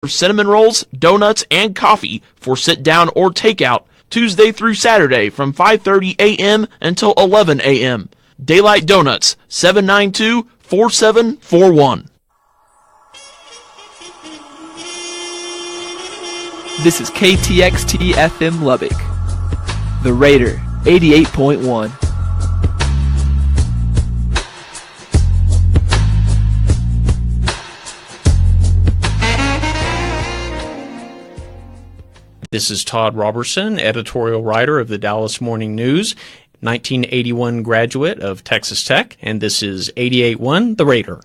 cinnamon rolls, donuts, and coffee for sit-down or takeout Tuesday through Saturday from 5:30 a.m. until 11 a.m. Daylight Donuts, 792-4741. This is KTXT FM Lubbock. The Raider, 88.1. This is Todd Robertson, editorial writer of the Dallas Morning News, 1981 graduate of Texas Tech, and this is 88.1 The Raider.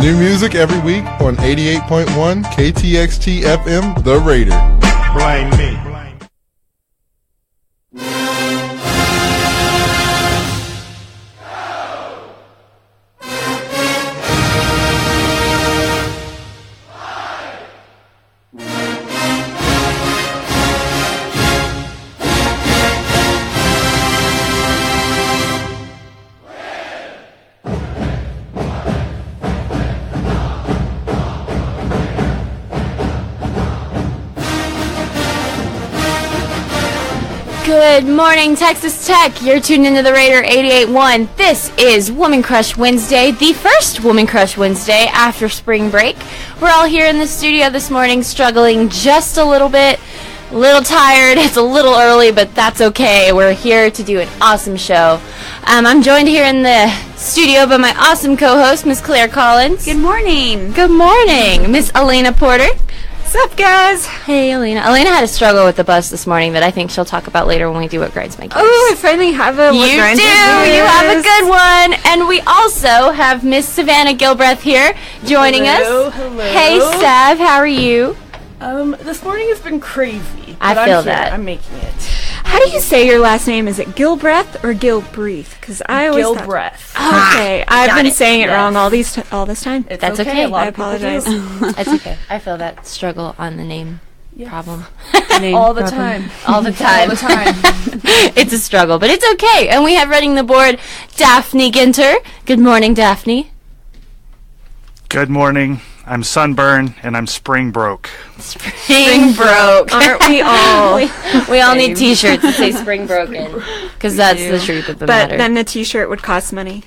New music every week on 88.1 KTXT FM The Raider. Blame me. Good morning, Texas Tech. You're tuned into the Raider 88.1. This is Woman Crush Wednesday, the first Woman Crush Wednesday after spring break. We're all here in the studio this morning struggling just a little bit, a little tired. It's a little early, but that's okay. We're here to do an awesome show. I'm joined here in the studio by my awesome co-host, Miss Claire Collins. Good morning. Good morning, Miss Alaina Porter. What's up, guys? Hey, Alaina. Alaina had a struggle with the bus this morning that I think she'll talk about later when we do What Grinds My Gears. Oh, I finally have a What Grinds My Gears. You have a good one. And we also have Miss Savannah Gilbreath here joining us. Hello. Hey, Sav. How are you? This morning has been crazy. I but feel I'm here. that. I'm making it. How do you say your last name? Is it Gilbreath or Gilbreath? Because I always Gilbreath. Okay, I've been saying it Yes. wrong all this time. That's okay. A lot I of people apologize. do. That's okay. I feel that struggle on the name problem. All the time. All the time. All the time. It's a struggle, but it's okay. And we have running the board Daphne Ginter. Good morning, Daphne. Good morning. I'm sunburned and I'm spring broke. Spring broke. Aren't we all? We all need t-shirts that say spring broken. Because that's the truth of the matter. But then the t-shirt would cost money.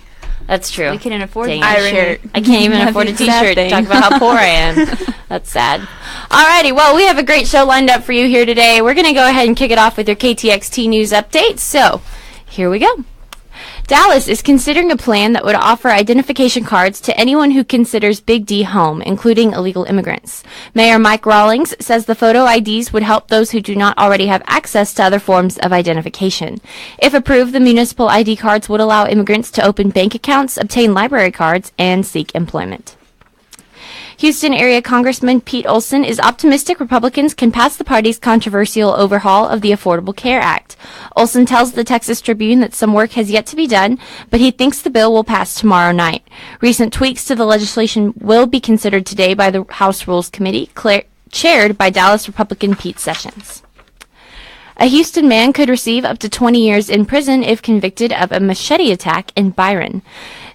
That's true. We couldn't afford Dang a it. t-shirt. I can't even afford a t-shirt to talk about how poor I am. That's sad. Alrighty, well, we have a great show lined up for you here today. We're going to go ahead and kick it off with your KTXT news update. So, here we go. Dallas is considering a plan that would offer identification cards to anyone who considers Big D home, including illegal immigrants. Mayor Mike Rawlings says the photo IDs would help those who do not already have access to other forms of identification. If approved, the municipal ID cards would allow immigrants to open bank accounts, obtain library cards, and seek employment. Houston area Congressman Pete Olson is optimistic Republicans can pass the party's controversial overhaul of the Affordable Care Act. Olson tells the Texas Tribune that some work has yet to be done, but he thinks the bill will pass tomorrow night. Recent tweaks to the legislation will be considered today by the House Rules Committee, chaired by Dallas Republican Pete Sessions. A Houston man could receive up to 20 years in prison if convicted of a machete attack in Bryan.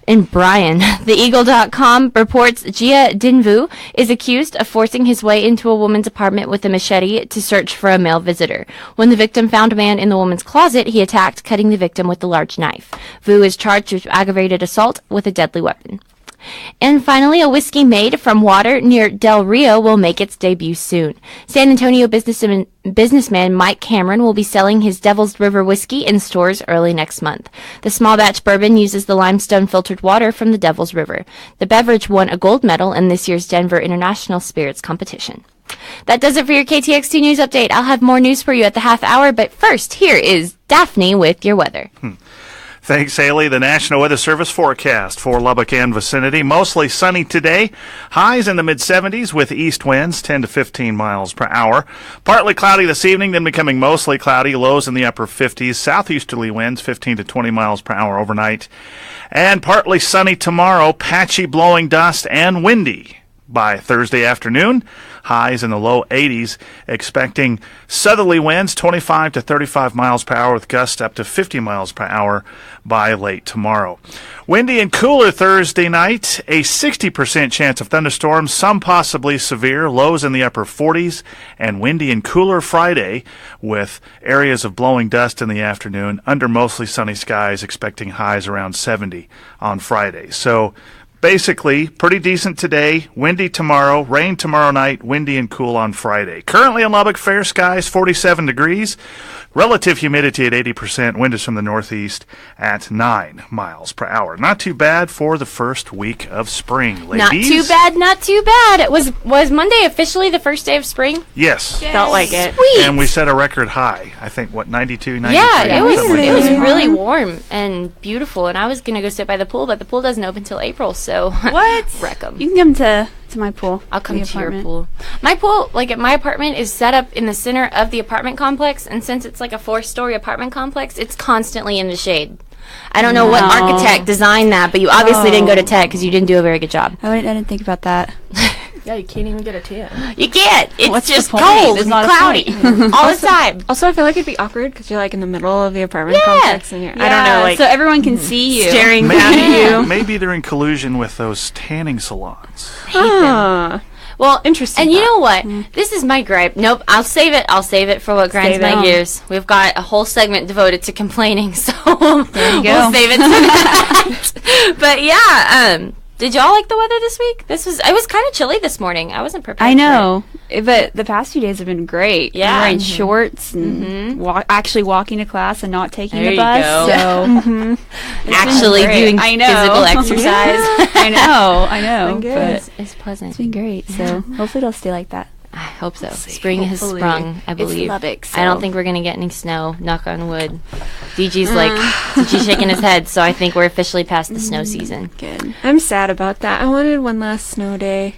The Eagle.com reports Gia Dinvu is accused of forcing his way into a woman's apartment with a machete to search for a male visitor. When the victim found a man in the woman's closet, he attacked, cutting the victim with a large knife. Vu is charged with aggravated assault with a deadly weapon. And finally, a whiskey made from water near Del Rio will make its debut soon. San Antonio businessman Mike Cameron will be selling his Devil's River whiskey in stores early next month. The small batch bourbon uses the limestone filtered water from the Devil's River. The beverage won a gold medal in this year's Denver International Spirits Competition. That does it for your KTXT News Update. I'll have more news for you at the half hour, but first, here is Daphne with your weather. Thanks, Haylee. The National Weather Service forecast for Lubbock and vicinity. Mostly sunny today. Highs in the mid-70s with east winds 10 to 15 miles per hour. Partly cloudy this evening, then becoming mostly cloudy. Lows in the upper 50s. Southeasterly winds 15 to 20 miles per hour overnight. And partly sunny tomorrow. Patchy blowing dust and windy. by Thursday afternoon. Highs in the low 80s, expecting southerly winds 25 to 35 miles per hour with gusts up to 50 miles per hour by late tomorrow. Windy and cooler Thursday night, a 60% chance of thunderstorms, some possibly severe, lows in the upper 40s, and windy and cooler Friday with areas of blowing dust in the afternoon, under mostly sunny skies, expecting highs around 70 on Friday. So basically, pretty decent today, windy tomorrow, rain tomorrow night, windy and cool on Friday. Currently in Lubbock, fair skies, 47 degrees. Relative humidity at 80%, wind is from the northeast at 9 miles per hour. Not too bad for the first week of spring, ladies. Not too bad, not too bad. Was Monday officially the first day of spring? Yes. Felt like it. Sweet. And we set a record high, I think, 92, 93? Yeah, it was something like that. really warm and beautiful, and I was going to go sit by the pool, but the pool doesn't open until April, so What? wreck 'em. You can come to my pool. I'll come the to your apartment. pool. My pool, like at my apartment, is set up in the center of the apartment complex, and since it's like a 4-story apartment complex, it's constantly in the shade. I don't know what architect designed that, but you obviously didn't go to tech because you didn't do a very good job. I didn't think about that. Yeah, you can't even get a tan. You can't. It's What's the just point? cold There's and not a cloudy point. all the time. Also, I feel like it'd be awkward because you're like in the middle of the apartment Yeah. complex and you're, I don't know, like so everyone can see you. staring down at you. Maybe they're in collusion with those tanning salons. Huh. Well, Interesting And you thought. know what? This is my gripe. Nope, I'll save it. I'll save it for what grinds Save my it. gears. We've got a whole segment devoted to complaining, so There you go. we'll save it to that. But yeah, did y'all like the weather this week? It was kind of chilly this morning. I wasn't prepared. I know, but the past few days have been great. Yeah. I'm wearing shorts and actually walking to class and not taking There the you bus. go. So For it. Actually great. doing I know. physical exercise. I know, But but it's pleasant. it's been great. So hopefully it'll stay like that. I hope so. Spring has sprung, I It's believe. Lubbock, I don't so- think we're gonna get any snow. Knock on wood. DG's shaking his head, so I think we're officially past the snow season. Good. I'm sad about that. I wanted one last snow day.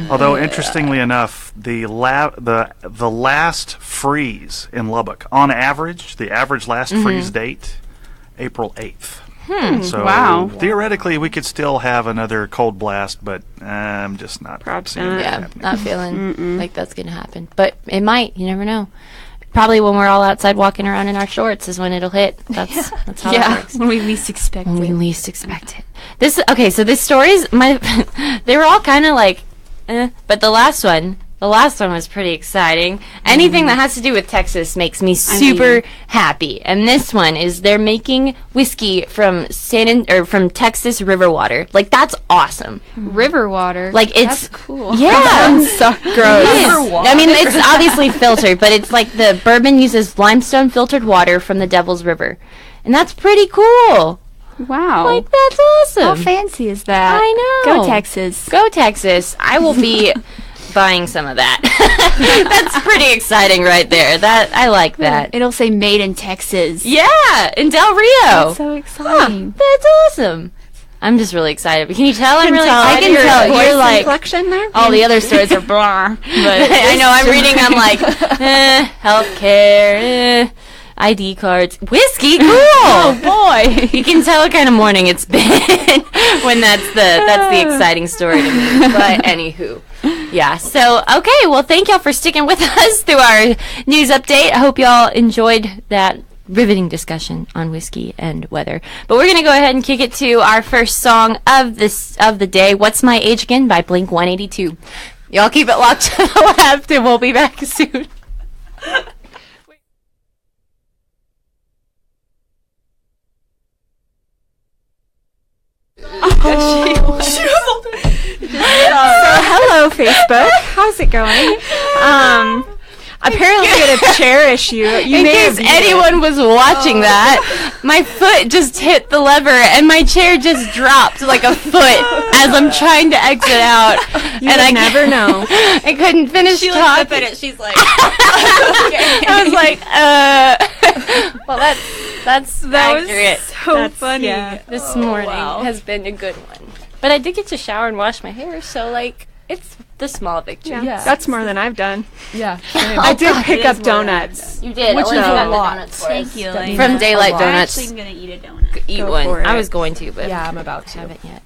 Although, interestingly enough, the last freeze in Lubbock, on average, the average last freeze date, April 8th. So Wow. theoretically, we could still have another cold blast, but I'm just not Perhaps seeing not. that Yeah, happening. not feeling like that's gonna happen, but it might. You never know. Probably when we're all outside walking around in our shorts is when it'll hit. That's how it works. when we least expect When we it. least expect it. So this story's they were all kind of like, but the last one was pretty exciting. Anything that has to do with Texas makes me super happy. And this one is they're making whiskey from from Texas river water. Like that's awesome. River water. Like it's That's cool. Yeah. So gross. It is. I mean, it's obviously filtered, but it's like the bourbon uses limestone filtered water from the Devil's River. And that's pretty cool. Wow. Like, that's awesome. How fancy is that? I know. Go Texas. Go Texas. I will be buying some of that. That's pretty exciting right there. I like that. It'll say made in Texas. Yeah, in Del Rio. So exciting. That's awesome. I'm just really excited. But can you tell I'm really I excited? can tell. You're like, Inflection there? all the other stories are blah. But I know I'm reading. I'm like, healthcare, ID cards, whiskey. Cool. Oh boy, you can tell what kind of morning it's been when that's the exciting story to me. But anywho. Yeah, so, okay, well, thank y'all for sticking with us through our news update. I hope y'all enjoyed that riveting discussion on whiskey and weather. But we're going to go ahead and kick it to our first song of the day, What's My Age Again by Blink-182. Y'all keep it locked to the left, and we'll be back soon. Hello, Facebook. How's it going? Apparently I'm gonna cherish you. You In may case have anyone was watching that, my foot just hit the lever and my chair just dropped like a foot as I'm trying to exit out. You and I never know. I couldn't finish talking. Looked up at it. She's like, I was like, well, that's accurate. So funny. This morning has been a good one. But I did get to shower and wash my hair, so like it's the small victory. Yeah. That's more than I've done. yeah. I did pick up donuts. You did. Which Alaina is a got the lot. donuts for Thank us. you, Alaina. From Daylight Donuts. I'm gonna eat a donut. Eat Go one. for I it. was going to, but Yeah, I'm about to. haven't yet.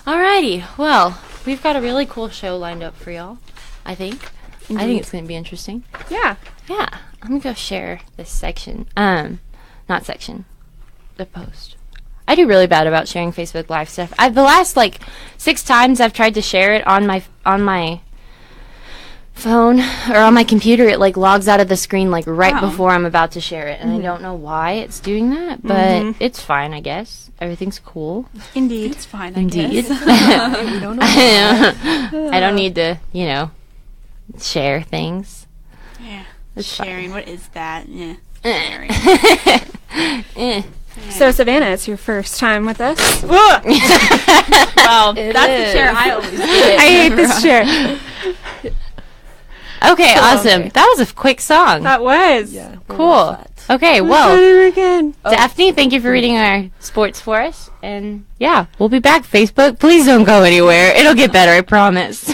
Alrighty. Well, we've got a really cool show lined up for y'all, I think. I think it's going to be interesting. Yeah. Yeah. I'm going to go share this section. Not section. The post. I do really bad about sharing Facebook Live stuff. The last, 6 times I've tried to share it on my phone or on my computer, it logs out of the screen right before I'm about to share it, and I don't know why it's doing that, but it's fine, I guess. Everything's cool. Indeed. It's fine, Indeed. We don't know. I don't need to, share things. Yeah. It's Sharing, what is that? Yeah. Eh. So, Savannah, it's your first time with us. Wow, that's the chair I always get. I hate this chair. Okay, awesome. That was a quick song. That was. Yeah. Cool. Okay, Let's well, try it again. Daphne, thank you for reading our sports for us. And yeah, we'll be back. Facebook, please don't go anywhere. It'll get better, I promise.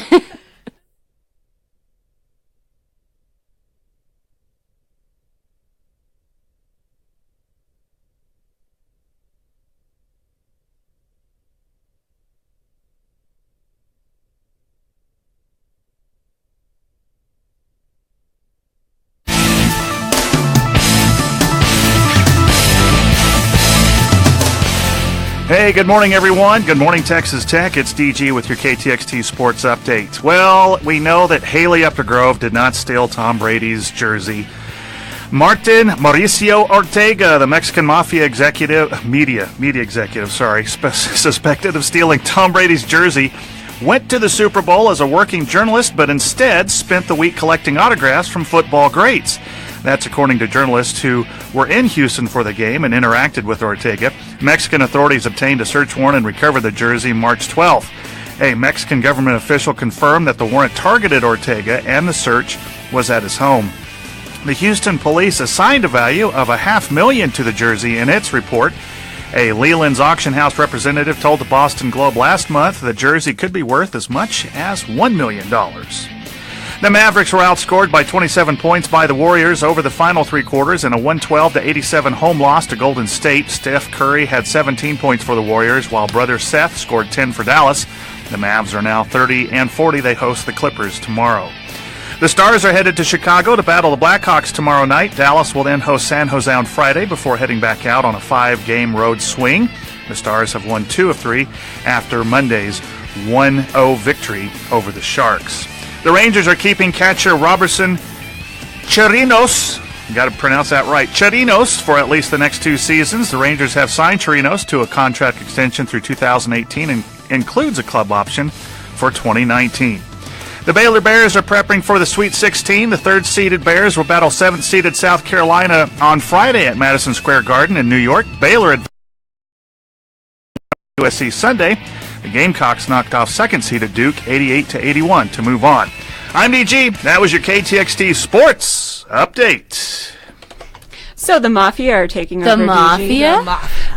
Hey, good morning, everyone. Good morning, Texas Tech. It's DG with your KTXT Sports Update. Well, we know that Haylee Uptergrove did not steal Tom Brady's jersey. Martin Mauricio Ortega, the Mexican mafia media executive, suspected of stealing Tom Brady's jersey, went to the Super Bowl as a working journalist, but instead spent the week collecting autographs from football greats. That's according to journalists who were in Houston for the game and interacted with Ortega. Mexican authorities obtained a search warrant and recovered the jersey March 12th. A Mexican government official confirmed that the warrant targeted Ortega and the search was at his home. The Houston police assigned a value of $500,000 to the jersey in its report. A Leland's auction house representative told the Boston Globe last month the jersey could be worth as much as $1 million. The Mavericks were outscored by 27 points by the Warriors over the final 3 quarters in a 112-87 home loss to Golden State. Steph Curry had 17 points for the Warriors, while brother Seth scored 10 for Dallas. The Mavs are now 30-40. They host the Clippers tomorrow. The Stars are headed to Chicago to battle the Blackhawks tomorrow night. Dallas will then host San Jose on Friday before heading back out on a 5-game road swing. The Stars have won 2 of 3 after Monday's 1-0 victory over the Sharks. The Rangers are keeping catcher Robertson Chirinos, got to pronounce that right, Chirinos, for at least the next 2 seasons. The Rangers have signed Chirinos to a contract extension through 2018 and includes a club option for 2019. The Baylor Bears are prepping for the Sweet 16. The 3rd-seeded Bears will battle 7th-seeded South Carolina on Friday at Madison Square Garden in New York. Baylor advanced USC Sunday. The Gamecocks knocked off 2nd-seeded Duke 88-81 to move on. I'm DG. That was your KTXT Sports Update. So the Mafia are taking The over. Mafia?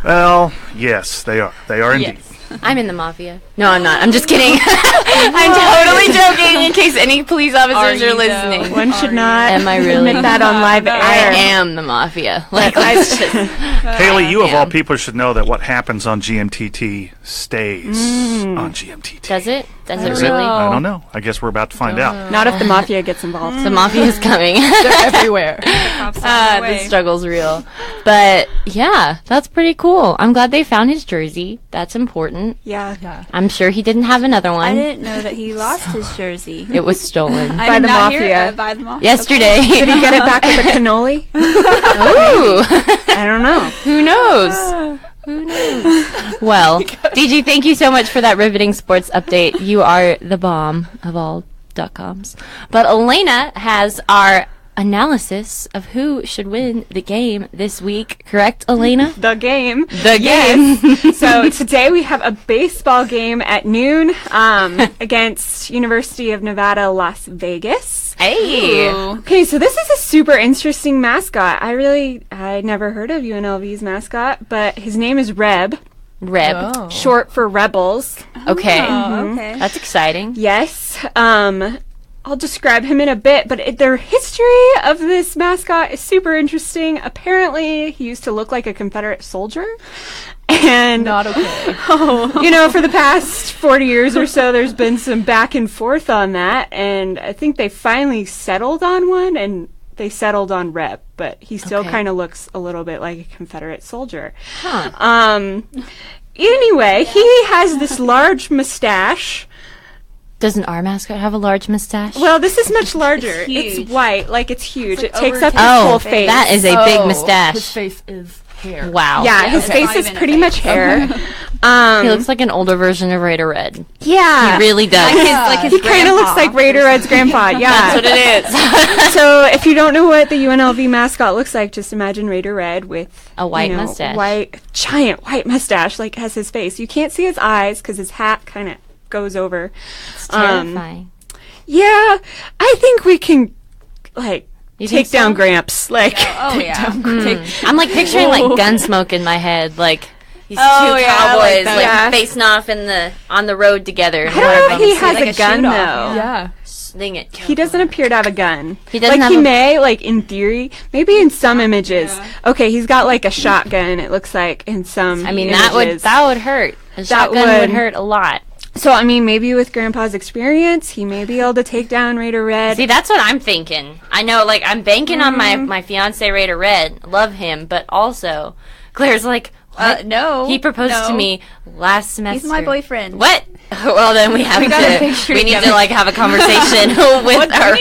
Well, yes, they are. They are indeed. I'm in the Mafia. No, I'm not. I'm just kidding. I'm totally joking in case any police officers are listening. One should not Am I really? admit that on live I air. am the Mafia. Let's just... Haley, you of am. all people should know that what happens on GMTT stays on GMTT. Does it? Does it Is really? it? I don't know. I guess we're about to find out. Not if the Mafia gets involved. The Mafia is coming. They're everywhere. The struggle's real. But yeah, that's pretty cool. I'm glad they found his jersey. That's important. Yeah. I'm sure he didn't have another I one. didn't know that he lost his jersey. It was stolen. I By did the not hear Mafia. it, by the Mafia. Yesterday. Did he get it back with a cannoli? Ooh. I don't know. Who knows? Who knows? Well, DG, thank you so much for that riveting sports update. You are the bomb of all .coms. But Alaina has our analysis of who should win the game this week. Correct, Alaina? The game. The game. So today we have a baseball game at noon against University of Nevada, Las Vegas. Hey. Okay, so this is a super interesting mascot. I never heard of UNLV's mascot, but his name is Reb, Reb. short for Rebels. Okay. Okay. That's exciting. Yes. I'll describe him in a bit, but their history of this mascot is super interesting. Apparently, he used to look like a Confederate soldier. And Not okay. for the past 40 years or so, there's been some back and forth on that, and I think they finally settled on one, and they settled on Reb, but he still kind of looks a little bit like a Confederate soldier. Anyway, he has this large mustache. Doesn't our mascot have a large mustache? Well, this is much larger. It's It's white, like it's huge. It's it takes over up his oh, whole face. that is a big mustache. His face is hair. Wow. Yeah, his okay. face Not is even a pretty face. much hair. He looks like an older version of Raider Red. Yeah. He really does. Like his He kind of looks grandpa. like Raider Red's grandpa. Yeah. That's what it is. So if you don't know what the UNLV mascot looks like, just imagine Raider Red with A white mustache. Giant white mustache, like as his face. You can't see his eyes because his hat kind of goes over. It's terrifying. Yeah, I think we can You take think down so? Gramps. Like, Oh, yeah. I'm like picturing like Gunsmoke in my head, like these Oh, two yeah, cowboys like that. like Yeah. facing off on the road together. And I don't know if he one of has them's a gun though. Yeah. sling it. He doesn't appear to have a gun. He doesn't like have he a- may, like in theory, maybe in some images. Okay, he's got like a shotgun. It looks like in some. I mean, images. that would hurt. A shotgun would hurt a lot. So I mean, maybe with Grandpa's experience, he may be able to take down Raider Red. See, that's what I'm thinking. I know, like, I'm banking on my fiance Raider Red. Love him, but also, Claire's like, what? No. He proposed to no. me last semester. He's my boyfriend. What? Well, then we have We gotta make to. sure We need together. to like have a conversation with our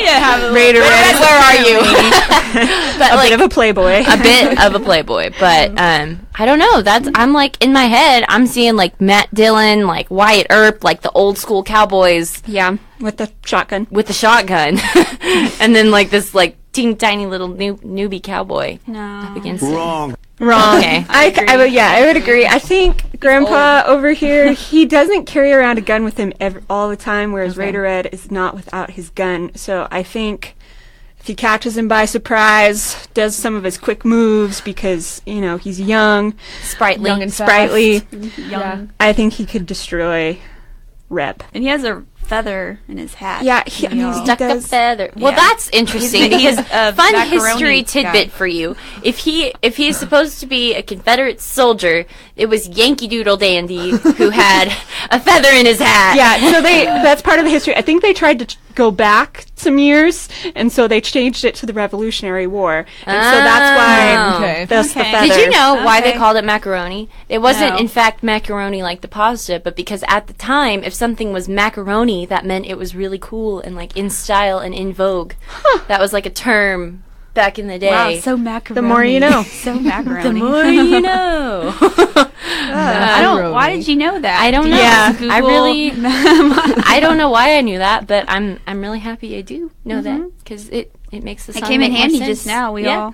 Raider Red, Where are you? But a like bit of a playboy. a bit of a playboy, but I don't know. I'm like in my head, I'm seeing like Matt Dillon, like Wyatt Earp, like the old school cowboys Yeah, with the shotgun. with the shotgun, and then like this like teeny tiny little newbie cowboy No. against him. Wrong. Okay. I would agree. I think Grandpa over here, he doesn't carry around a gun with him all the time, whereas Raider Red is not without his gun. So I think if he catches him by surprise, does some of his quick moves because, he's young, Sprightly. Young and sprightly, Young. I think he could destroy Reb. And he has a feather in his hat. Yeah, he Stuck a does. feather. Well, Yeah. that's interesting. He's Because a fun macaroni history guy. tidbit for you. If he's supposed to be a Confederate soldier, it was Yankee Doodle Dandy who had a feather in his hat. Yeah, so that's part of the history. I think they tried to go back some years, and so they changed it to the Revolutionary War. And so that's why Okay. that's the Okay. feather. Did you know why they Okay. called it macaroni? It wasn't, No. in fact, macaroni like the pasta, but because at the time, if something was macaroni, that meant it was really cool and like in style and in vogue. That was like a term back in the day. Wow, so macaroni. The more you know. So macaroni. The more you know. I don't. Why did you know that? I don't Did know. you Yeah. Google- I really, I don't know why I knew that, but I'm really happy I do know that because it makes the It song came in make more handy sense. just now. Yeah.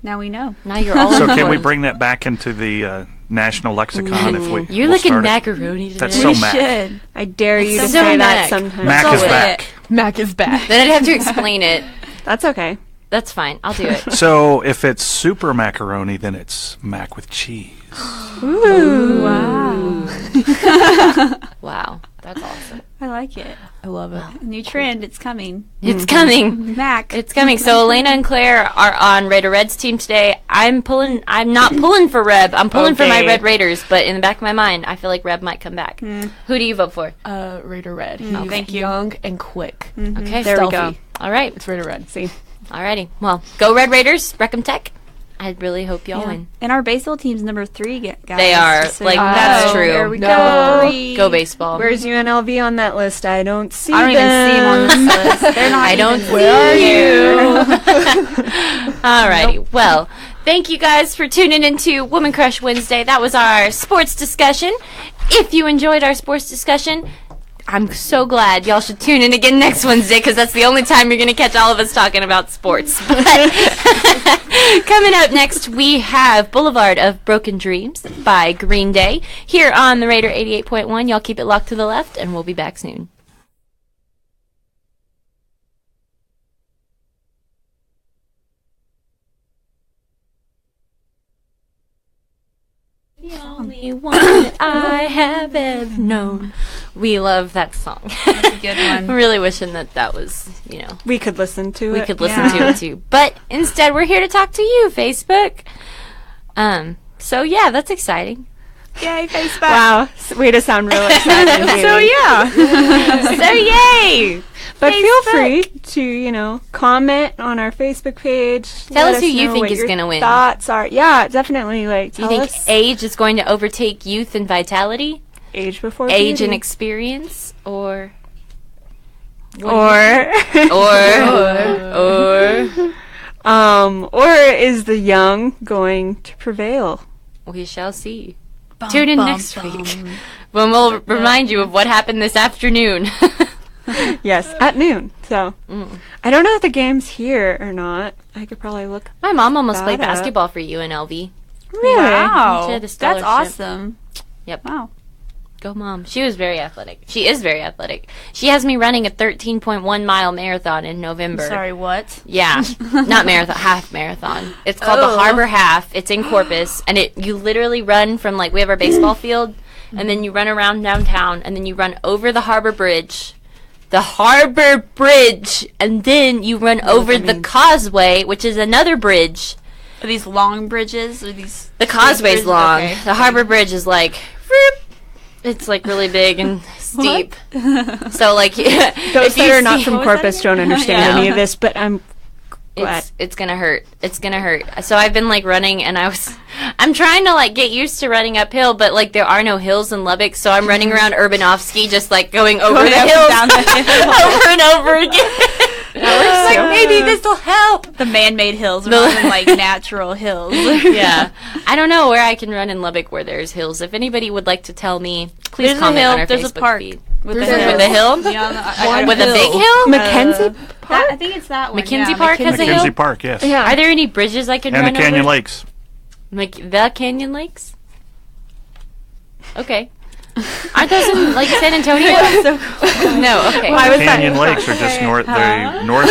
Now we know. Now you're all So on can we board. bring that back into the national lexicon if we? You're we'll looking start it? macaroni today. That's so We Mac. should. I dare you to So say that Mac. sometime. Mac Let's is go with back. Mac is back. Then I'd have to explain it. That's okay. That's fine. I'll do it. So if it's super macaroni, then it's mac with cheese. Wow, that's awesome. I like it. I love it. A new trend. It's coming. It's coming. Mac. It's coming. So Alaina and Claire are on Raider Red's team today. I'm not pulling for Reb. I'm pulling for my Okay. Red Raiders. But in the back of my mind, I feel like Reb might come back. Who do you vote for? Raider Red. He's thank you. young and quick. Okay, There we Stealthy. go. All right. It's Raider Red. See. Alrighty. Well, go Red Raiders. Wreck 'em Tech. I really hope y'all win. And our baseball team's number 3, guys. They are. Just so Like, you know. that's true. There we No. go. Go baseball. Where's UNLV on that list? I don't see I don't even see them on them. this list. They're not. I don't even- see you. Alrighty. Well, thank you guys for tuning into Woman Crush Wednesday. That was our sports discussion. If you enjoyed our sports discussion, I'm so glad. Y'all should tune in again next Wednesday because that's the only time you're going to catch all of us talking about sports. But coming up next, we have Boulevard of Broken Dreams by Green Day here on the Raider 88.1. Y'all keep it locked to the left, and we'll be back soon. The only one that I have ever known. We love that song. That's a good I'm one. really wishing that was, We could listen to we it. could listen to it too. But instead, we're here to talk to you, Facebook. So yeah, that's exciting. Yay, Facebook. Wow, way to sound real excited. So yeah. So yay! But feel Facebook. free to, comment on our Facebook page. Tell Let us who you know think what is your gonna win. Thoughts are, yeah, definitely. Like, Do you tell think us age is going to overtake youth and vitality? age before Age beauty. and experience? Or or is the young going to prevail? we shall see. Tune in next week when we'll remind you of what happened this afternoon. Yes, at noon. So I don't know if the game's here or not. I could probably look. My mom almost played That up. basketball for UNLV. Really? Wow. She had a That's scholarship. awesome. Yep. Wow. Go mom. She was very athletic. She is very athletic. She has me running a 13.1 mile marathon in November. Sorry, what? Yeah, not marathon, half marathon. It's called the Harbor Half. It's in Corpus, and you literally run from we have our baseball field, and then you run around downtown, and then you run over the Harbor Bridge, and then you run over the Causeway, which is another bridge. Are these long bridges? Or these The Causeway's bridges? long. Okay. The Harbor Bridge is it's really big and steep. So Those if that you are not see- from What was that Corpus don't understand Yeah. any of this, but I'm glad. it's gonna hurt. It's gonna hurt. So I've been running, and I'm trying to get used to running uphill, but there are no hills in Lubbock, so I'm running around Urbanovsky, just going over Going the up and hills down the hill. over and over again. Maybe this will help. The man-made hills rather than natural hills. Yeah, I don't know where I can run in Lubbock where there's hills. If anybody would like to tell me, please There's a comment hill. on our There's Facebook a park feed. with With a hill? Yeah, With a big hill? Mackenzie Park? I think it's that one. Mackenzie yeah, Park has a hill? Mackenzie Park, yes. Yeah. Are there any bridges I can And run the Canyon over? Lakes. The Canyon Lakes? Okay. Aren't those in San Antonio? No, okay. Why was Canyon that? Lakes are just north. North.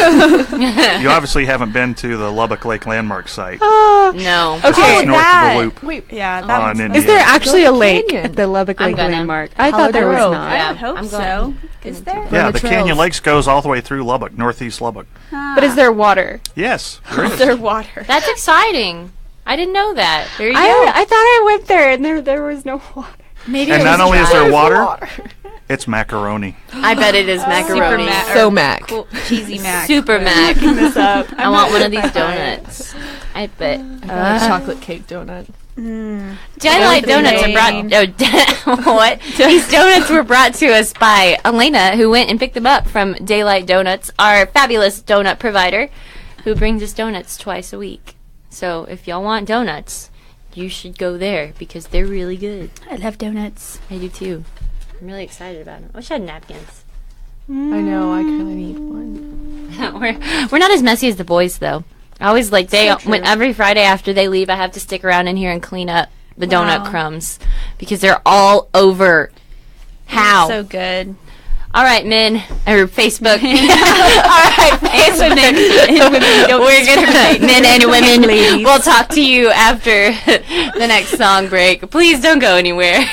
You obviously haven't been to the Lubbock Lake Landmark site. No. It's Okay, just north of the Loop. Wait, Yeah, that on one's Indiana. Is there actually a lake Canyon. at the Lubbock I'm Lake gonna. Landmark? I thought there was Grove. not. Yeah, I would hope I'm so. going. Is there? Yeah, the the trails. Canyon Lakes goes all the way through Lubbock, northeast Lubbock. But is there water? Yes, there is. There water. That's exciting. I didn't know that. There you I thought I went there and there was no water. Maybe And it not was only is dry. there water, it's macaroni. I bet it is macaroni. So Mac. Cool. Cheesy mac. Super Mac. This up. I want one of these donuts. I bet. Chocolate cake donut. Daylight Donuts are brought. What? These donuts were brought to us by Alaina, who went and picked them up from Daylight Donuts, our fabulous donut provider, who brings us donuts twice a week. So if y'all want donuts, you should go there because they're really good. I love donuts. I do too. I'm really excited about them. I wish I had napkins. I know, I kind of need one. we're not as messy as the boys though. I always when every Friday after they leave, I have to stick around in here and clean up the donut crumbs because they're all over. How? So good. All right, men or Facebook. All right, Facebook. We're gonna men and women. We'll talk to you after the next song break. Please don't go anywhere.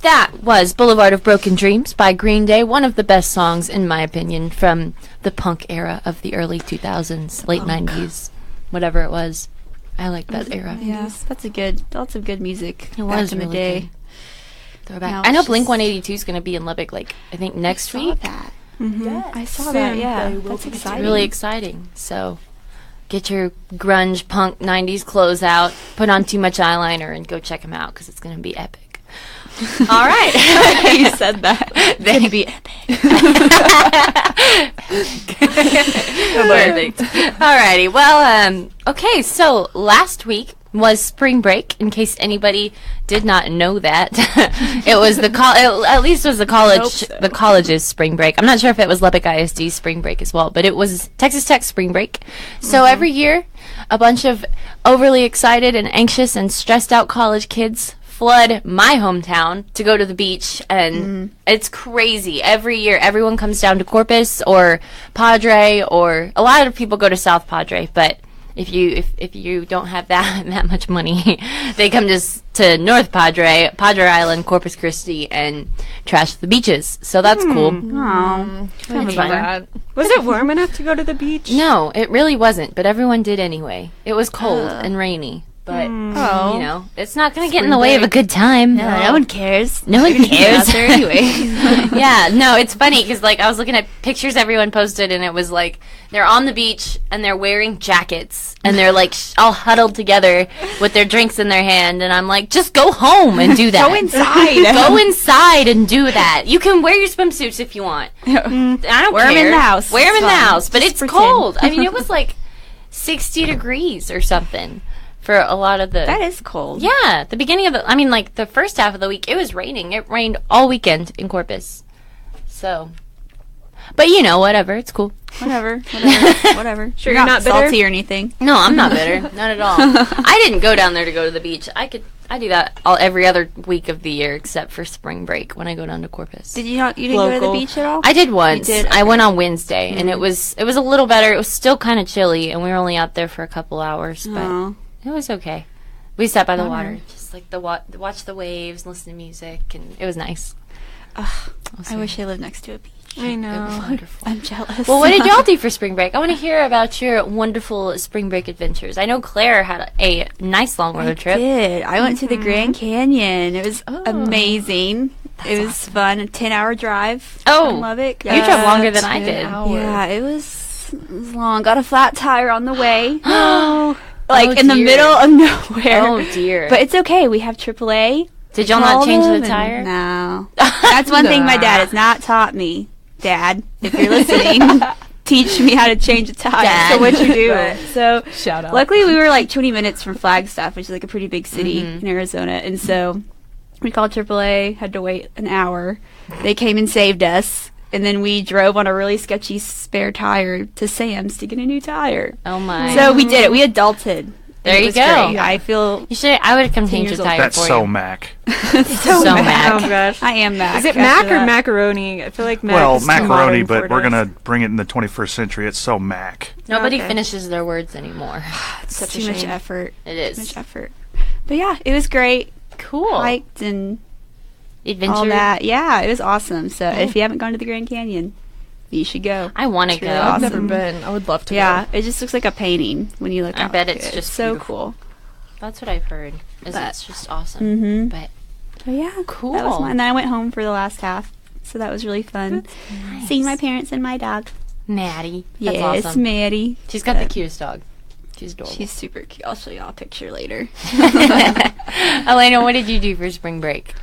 That was Boulevard of Broken Dreams by Green Day, one of the best songs, in my opinion, from the punk era of the early 2000s, late 90s, whatever it was. I like that era. Yeah, lots of good music It back was in the really day. good. Throwback. Now I know it's Blink just- 182 is going to be in Lubbock, I think next week. That. Mm-hmm. I saw Soon. that. Yeah, They will that's be exciting. Really exciting. So get your grunge punk 90s clothes out, put on too much eyeliner, and go check them out because it's going to be epic. All right. You said that. Then be epic. Perfect. Alrighty. Well, okay. So last week was spring break. In case anybody did not know that, it was at least it was the college, the college's spring break. I'm not sure if it was Lubbock ISD's spring break as well, but it was Texas Tech spring break. So every year, a bunch of overly excited and anxious and stressed out college kids flood my hometown to go to the beach, and it's crazy. Every year, everyone comes down to Corpus or Padre, or a lot of people go to South Padre, but if you don't have that much money, they come to North Padre Island, Corpus Christi, and trash the beaches. So that's cool. Oh, It's fun. Was it warm enough to go to the beach? No, it really wasn't, but everyone did anyway. It was cold and rainy, but it's not going to get in the way of a good time. no one cares. No one cares. Out there anyway. Yeah, no, it's funny because I was looking at pictures everyone posted, and it was they're on the beach and they're wearing jackets and they're all huddled together with their drinks in their hand, and I'm like, just go home and do that. Go inside. Go inside and do that. You can wear your swimsuits if you want. I don't Wear care. 'em in the house. Wear them in the It's fine. house, but Just it's pretend. cold. I mean, it was 60 degrees or something for a lot of the. That is cold. Yeah, the beginning of the first half of the week, it was raining. It rained all weekend in Corpus. So, but whatever, it's cool. Whatever. Sure, You're you're not not bitter? salty or anything. No, I'm not bitter, not at all. I didn't go down there to go to the beach. I do that every other week of the year except for spring break when I go down to Corpus. Did you not? You didn't go to the Local. beach at all? I did once. You did? I went on Wednesday, and it was a little better. It was still kind of chilly, and we were only out there for a couple hours, but Oh. it was okay. We sat by the water, just watch the waves, listen to music, and it was nice. I wish I lived next to a beach. I It was know. wonderful. I'm jealous. Well, what did y'all do for spring break? I want to hear about your wonderful spring break adventures. I know Claire had a nice long road trip. Did. I went to the Grand Canyon. It was amazing. It was fun. A 10-hour drive. Oh. from Lubbock. You drove longer than I did. Yeah, it was long. Got a flat tire on the way. Oh, in the dear. middle of nowhere. Oh dear. But it's okay. We have AAA. Did y'all not Called change the them and- tire? No. That's one thing my dad has not taught me. Dad, if you're listening, teach me how to change a tire. Dad. So what'd you do? So Shout out. luckily we were 20 minutes from Flagstaff, which is a pretty big city in Arizona. And so we called AAA, had to wait an hour. They came and saved us. And then we drove on a really sketchy spare tire to Sam's to get a new tire. Oh my. So we did it. We adulted. There It you was go. great. I feel you should. I would have come 10 change years the old. tire That's for so you. Mac. So Mac. Oh gosh. I am Mac. Is it after Mac or that. macaroni? I feel like Mac Well, is too macaroni, modern for but we're this. going to bring it in the 21st century. It's so Mac. Nobody Okay. finishes their words anymore. It's Such too a much shame. effort. It Too much is effort. But yeah, it was great. cool. Hiked and Adventure. all that. Yeah, it was awesome. So if you haven't gone to the Grand Canyon, you should go. I want to It's go. really I've never awesome. been. I would love to. Yeah, it just looks like a painting when you look I out. bet it's just so beautiful. cool. That's what I've heard. Is But- it's just awesome. Mm-hmm. But But yeah, Cool. That was mine. And then I went home for the last half, so that was really fun. nice. Seeing my parents and my dog. Maddie. That's Yes, awesome. Maddie. She's got the cutest dog. She's adorable. She's super cute. I'll show y'all a picture later. Alaina, what did you do for spring break?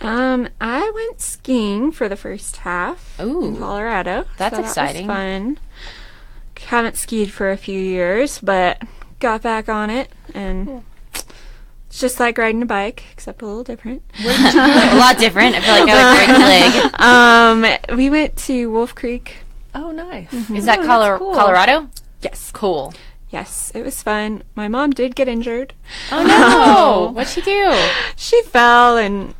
I went skiing for the first half in Ooh, Colorado. that's so that exciting. was fun. Haven't skied for a few years, but got back on it, and it's just like riding a bike, except a little different. a lot different. I feel like I would break a leg. We went to Wolf Creek. Oh, nice. Is that cool. Colorado? Yes, Cool. yes, it was fun. My mom did get injured. Oh no! What'd she do? She fell and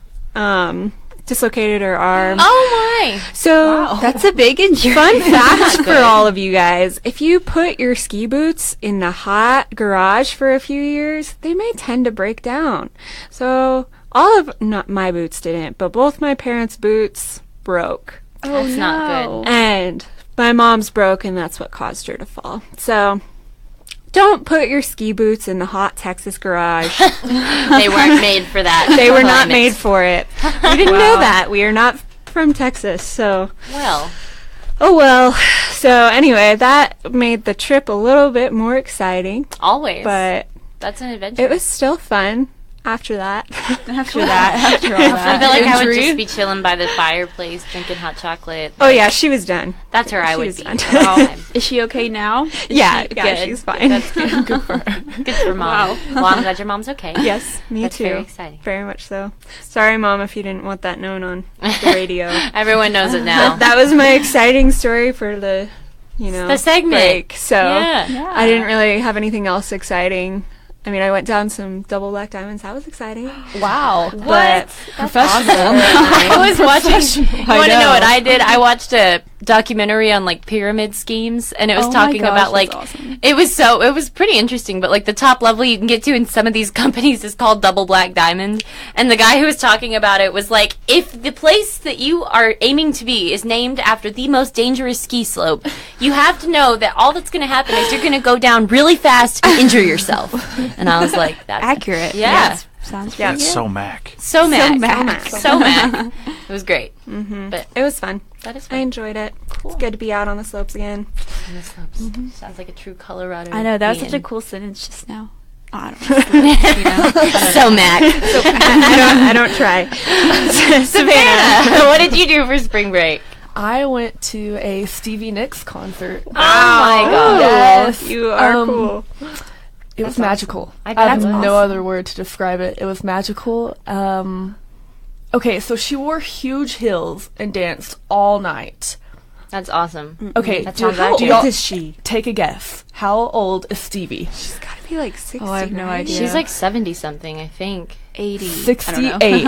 dislocated her arm. Oh my! So That's a big injury. fun fact for all of you guys: if you put your ski boots in the hot garage for a few years, they may tend to break down. So not my boots didn't, but both my parents' boots broke, That's not good. and my mom's broke, and that's what caused her to fall. So don't put your ski boots in the hot Texas garage. They weren't made for that. They were not climate. made for it. We didn't know that. We are not from Texas, so Well, oh well. So anyway, that made the trip a little bit more exciting, always. but That's an adventure. it was still fun after that. After all that. I feel like I would Injury. just be chilling by the fireplace, drinking hot chocolate. Oh yeah, she was done. That's where I she would was be. done. all the time. Is she okay now? Yeah, Good. yeah, she's fine. That's good. Good for her. Good for mom. Well, I'm glad your mom's okay. Yes, me That's too. very exciting. Very much so. Sorry, Mom, if you didn't want that known on the radio. Everyone knows it now. That was my exciting story for the, The segment. break. So Yeah. I didn't really have anything else exciting. I mean, I went down some double black diamonds. That was exciting. Wow. But Professional. I was watching. You want to know what I did? I watched a documentary on like pyramid schemes, and it was Oh my talking gosh, about like that's awesome. it was pretty interesting. But like the top level you can get to in some of these companies is called double black diamond, and the guy who was talking about it was like, if the place that you are aiming to be is named after the most dangerous ski slope, you have to know that all that's going to happen is you're going to go down really fast and injure yourself. And I was like, that's Accurate. Yeah. Sounds Yeah, pretty That's good. so Mac. so Mac. Mac. So Mac. It was great. But It was fun. that is I fun. enjoyed it. Cool. It's good to be out on the slopes again. On the slopes. Sounds like a true Colorado. I know, that was man. such a cool sentence just now. Oh, I don't know. So Mac. I don't try. Savannah, what did you do for spring break? I went to a Stevie Nicks concert. Oh my god. Yes. You are Um, cool. It was magical. I I bet have it was. no other word to describe it. It was magical. Okay, so she wore huge heels and danced all night. That's awesome. Okay, That do, sounds how actually- old Old is she? take a guess. How old is Stevie? She's got to be like 60. Oh, I have no right? idea. She's like 70 something, I think. 80. 68.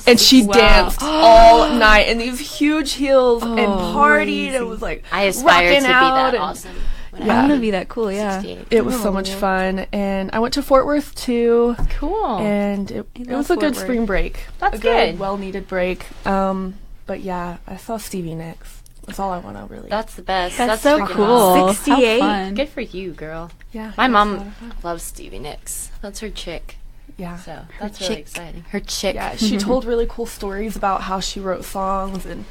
And she Wow. danced all night in these huge heels and partied and was like I aspire to rocking be out that and- awesome. I Yeah. want to be that cool, yeah. 68. It was so much fun, and I went to Fort Worth too, Cool. and it love was a Fort good Worth. spring break. That's a good. well-needed break. But yeah, I saw Stevie Nicks. That's all I want to really. That's the best. That's so freaking cool. awesome. 68? How fun. Good for you, girl. Yeah, My it was a lot mom of fun. loves Stevie Nicks. That's her chick. Yeah, So that's really chick. exciting. Her chick. yeah. She told really cool stories about how she wrote songs, and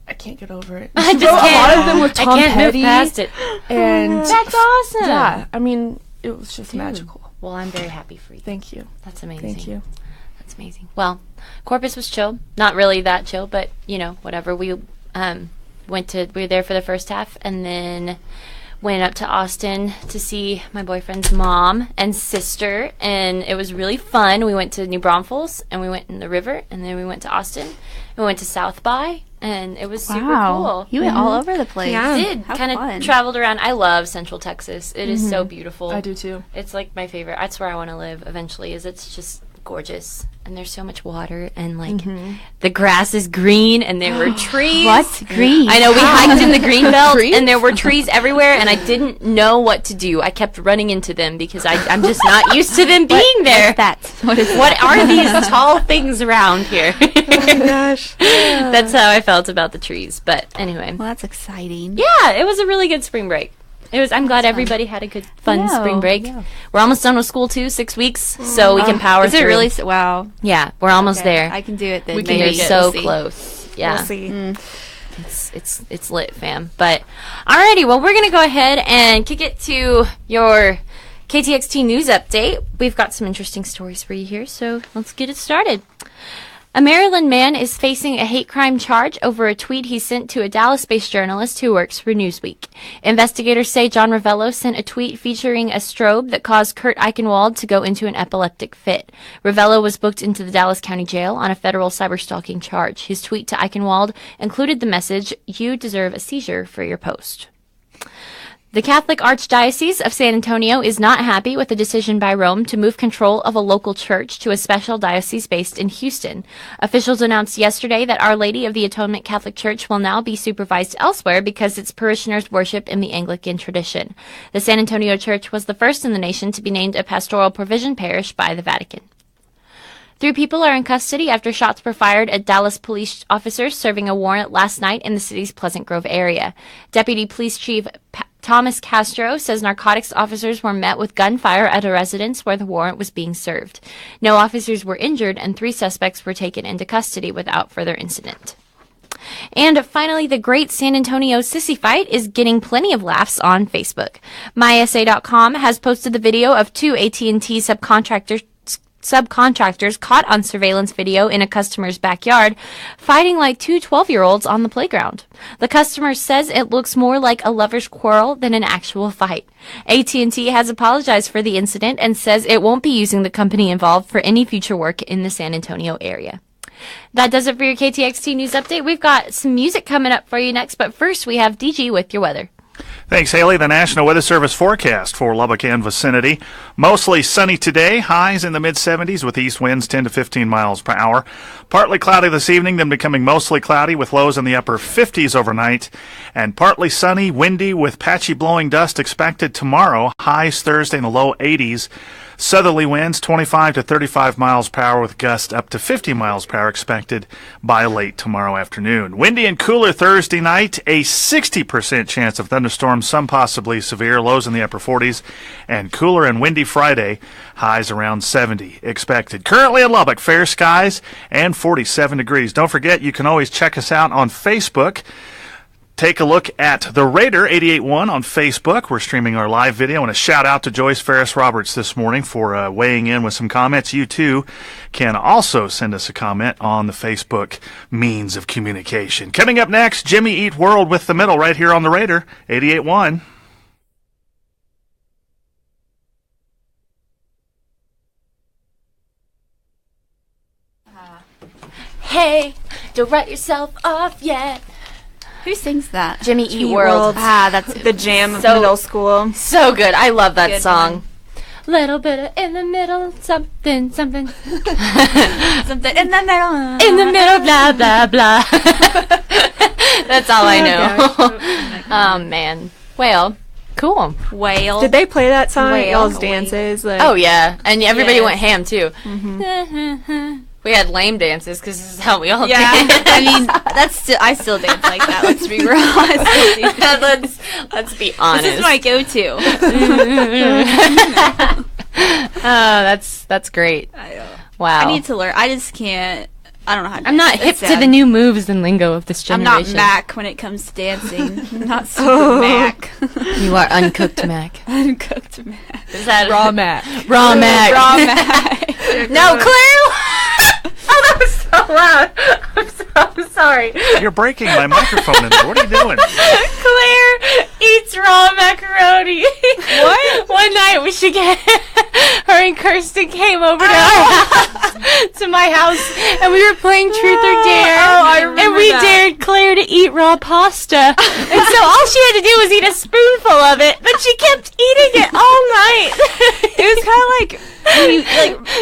I can't get over it. I She just wrote a can't- lot of them with Tom I can't Petty, move past it. and That's awesome. yeah, I mean, it was just magical. Well, I'm very happy for you. Thank you, That's amazing. thank you. That's amazing. Well, Corpus was chill. Not really that chill, but whatever. We were there for the first half, and then went up to Austin to see my boyfriend's mom and sister, and it was really fun. We went to New Braunfels, and we went in the river, and then we went to Austin. We went to South by, and it was super cool. You went all over the place. Yeah. Did How kind fun. of traveled around. I love Central Texas. It is so beautiful. I do too. It's like my favorite. That's where I want to live eventually. Is it's just gorgeous, and there's so much water, and like the grass is green, and there were trees. What? Green? I know, we hiked in the green belt, and there were trees everywhere, and I didn't know what to do. I kept running into them because I'm just not used to them being there. What is What are these tall things around here? Gosh. That's how I felt about the trees. But anyway, Well, that's exciting. yeah, it was a really good spring break. I'm glad everybody had a good, fun Yeah. spring break. We're almost done with school too, 6 weeks, so we can power Is through. it really? Wow. Yeah, we're almost there. I can do it then. We can We're make it. so We'll see. close. Yeah, We'll see. it's lit, fam. But alrighty, well, we're gonna go ahead and kick it to your KTXT news update. We've got some interesting stories for you here, so let's get it started. A Maryland man is facing a hate crime charge over a tweet he sent to a Dallas-based journalist who works for Newsweek. Investigators say John Ravello sent a tweet featuring a strobe that caused Kurt Eichenwald to go into an epileptic fit. Ravello was booked into the Dallas County Jail on a federal cyberstalking charge. His tweet to Eichenwald included the message, "You deserve a seizure for your post." The Catholic Archdiocese of San Antonio is not happy with the decision by Rome to move control of a local church to a special diocese based in Houston. Officials announced yesterday that Our Lady of the Atonement Catholic Church will now be supervised elsewhere because its parishioners worship in the Anglican tradition. The San Antonio Church was the first in the nation to be named a pastoral provision parish by the Vatican. 3 people are in custody after shots were fired at Dallas police officers serving a warrant last night in the city's Pleasant Grove area. Deputy Police Chief Thomas Castro says narcotics officers were met with gunfire at a residence where the warrant was being served. No officers were injured, and 3 suspects were taken into custody without further incident. And finally, the Great San Antonio Sissy Fight is getting plenty of laughs on Facebook. MySA.com has posted the video of 2 AT&T subcontractors caught on surveillance video in a customer's backyard fighting like 2 12-year-olds on the playground. The customer says it looks more like a lover's quarrel than an actual fight. AT&T has apologized for the incident and says it won't be using the company involved for any future work in the San Antonio area. That does it for your KTXT news update. We've got some music coming up for you next, but first we have DG with your weather. Thanks, Haley. The National Weather Service forecast for Lubbock and vicinity. Mostly sunny today. Highs in the mid-70s with east winds 10 to 15 miles per hour. Partly cloudy this evening, then becoming mostly cloudy with lows in the upper 50s overnight. And partly sunny, windy with patchy blowing dust expected tomorrow. Highs Thursday in the low 80s. Southerly winds 25 to 35 miles per hour with gusts up to 50 miles per hour expected by late tomorrow afternoon. Windy and cooler Thursday night, a 60% chance of thunderstorms, some possibly severe, lows in the upper 40s, and cooler and windy Friday, highs around 70 expected. Currently in Lubbock, fair skies and 47 degrees. Don't forget, you can always check us out on Facebook. Take a look at The Raider 88.1 on Facebook. We're streaming our live video. And a shout out to Joyce Ferris Roberts this morning for weighing in with some comments. You too can also send us a comment on the Facebook means of communication. Coming up next, Jimmy Eat World with the Middle right here on The Raider 88.1. Hey, don't write yourself off yet. Who sings that? Jimmy Eat World. Ah, that's the jam of middle school. So good. I love that Good song. Little bit of in the middle, something, something. Something in the middle. In the middle, blah, blah, blah. That's all I know. Oh, man. Well, cool. Whale. Did they play that song at Whale. y'all's dances? Like, Oh, yeah. And everybody Yes. went ham, too. Mm-hmm. We had lame dances because this is how we all Yeah, dance. I mean, I still dance like that. Let's be real. I still do. Let's be honest. This is my go-to. Oh, that's great. Wow. I need to learn. I just can't. I don't know how to I'm not dance. hip It's to sad. the new moves and lingo of this I'm generation. not Mac when it comes to dancing. I'm not super Mac. You are uncooked Mac. Uncooked Mac. Is that Raw Mac. Raw Mac. Raw Mac. No, Claire! Oh, that was so loud. I'm so sorry. You're breaking my microphone in there. What are you doing? Claire eats raw macaroni. What? One night her and Kirsten came over to my house, and we were playing Truth or Dare. I remember and we that. dared Claire to eat raw pasta. And so all she had to do was eat a spoonful of it, but she kept eating it all night. It was kind of like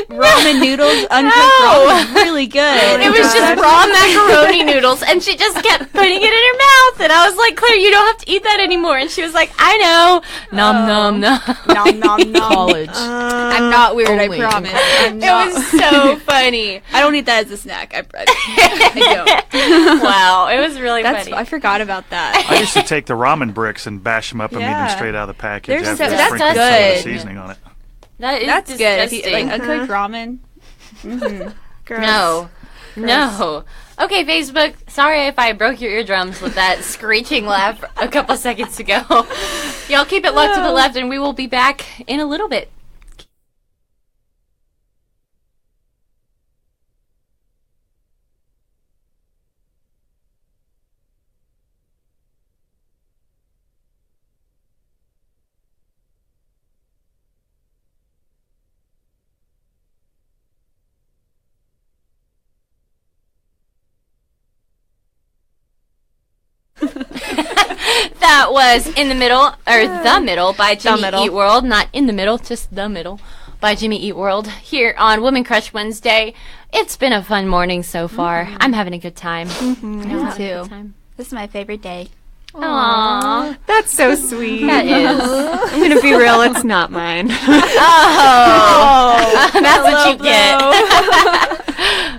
ramen noodles, uncooked ramen. Really good. It was just raw macaroni noodles, and she just kept putting it in her mouth. And I was like, Claire, you don't have to eat that anymore. And she was like, I know. Nom, nom, nom. Nom, nom, nom. College. I'm not weird, Only. I promise. I'm It not. was so funny. I don't eat that as a snack. I don't. Wow, it was really funny. I forgot about that. I used to take the ramen bricks and bash them up and eat them Yeah. straight out of the package They're after so- I that's sprinkled some of good. the seasoning on it. That is That's good. If disgusting. you, like a cooked ramen. No. No. Okay, Facebook, sorry if I broke your eardrums with that screeching laugh a couple seconds ago. Y'all keep it locked to the left, and we will be back in a little bit. That was In the Middle, or The Middle, by Jimmy Eat World. Not In the Middle, just The Middle by Jimmy Eat World here on Women Crush Wednesday. It's been a fun morning so far. I'm having a good time. Me too. This is my favorite day. Aww. That's so sweet. That is. I'm going to be real, it's not mine. Oh. That's what you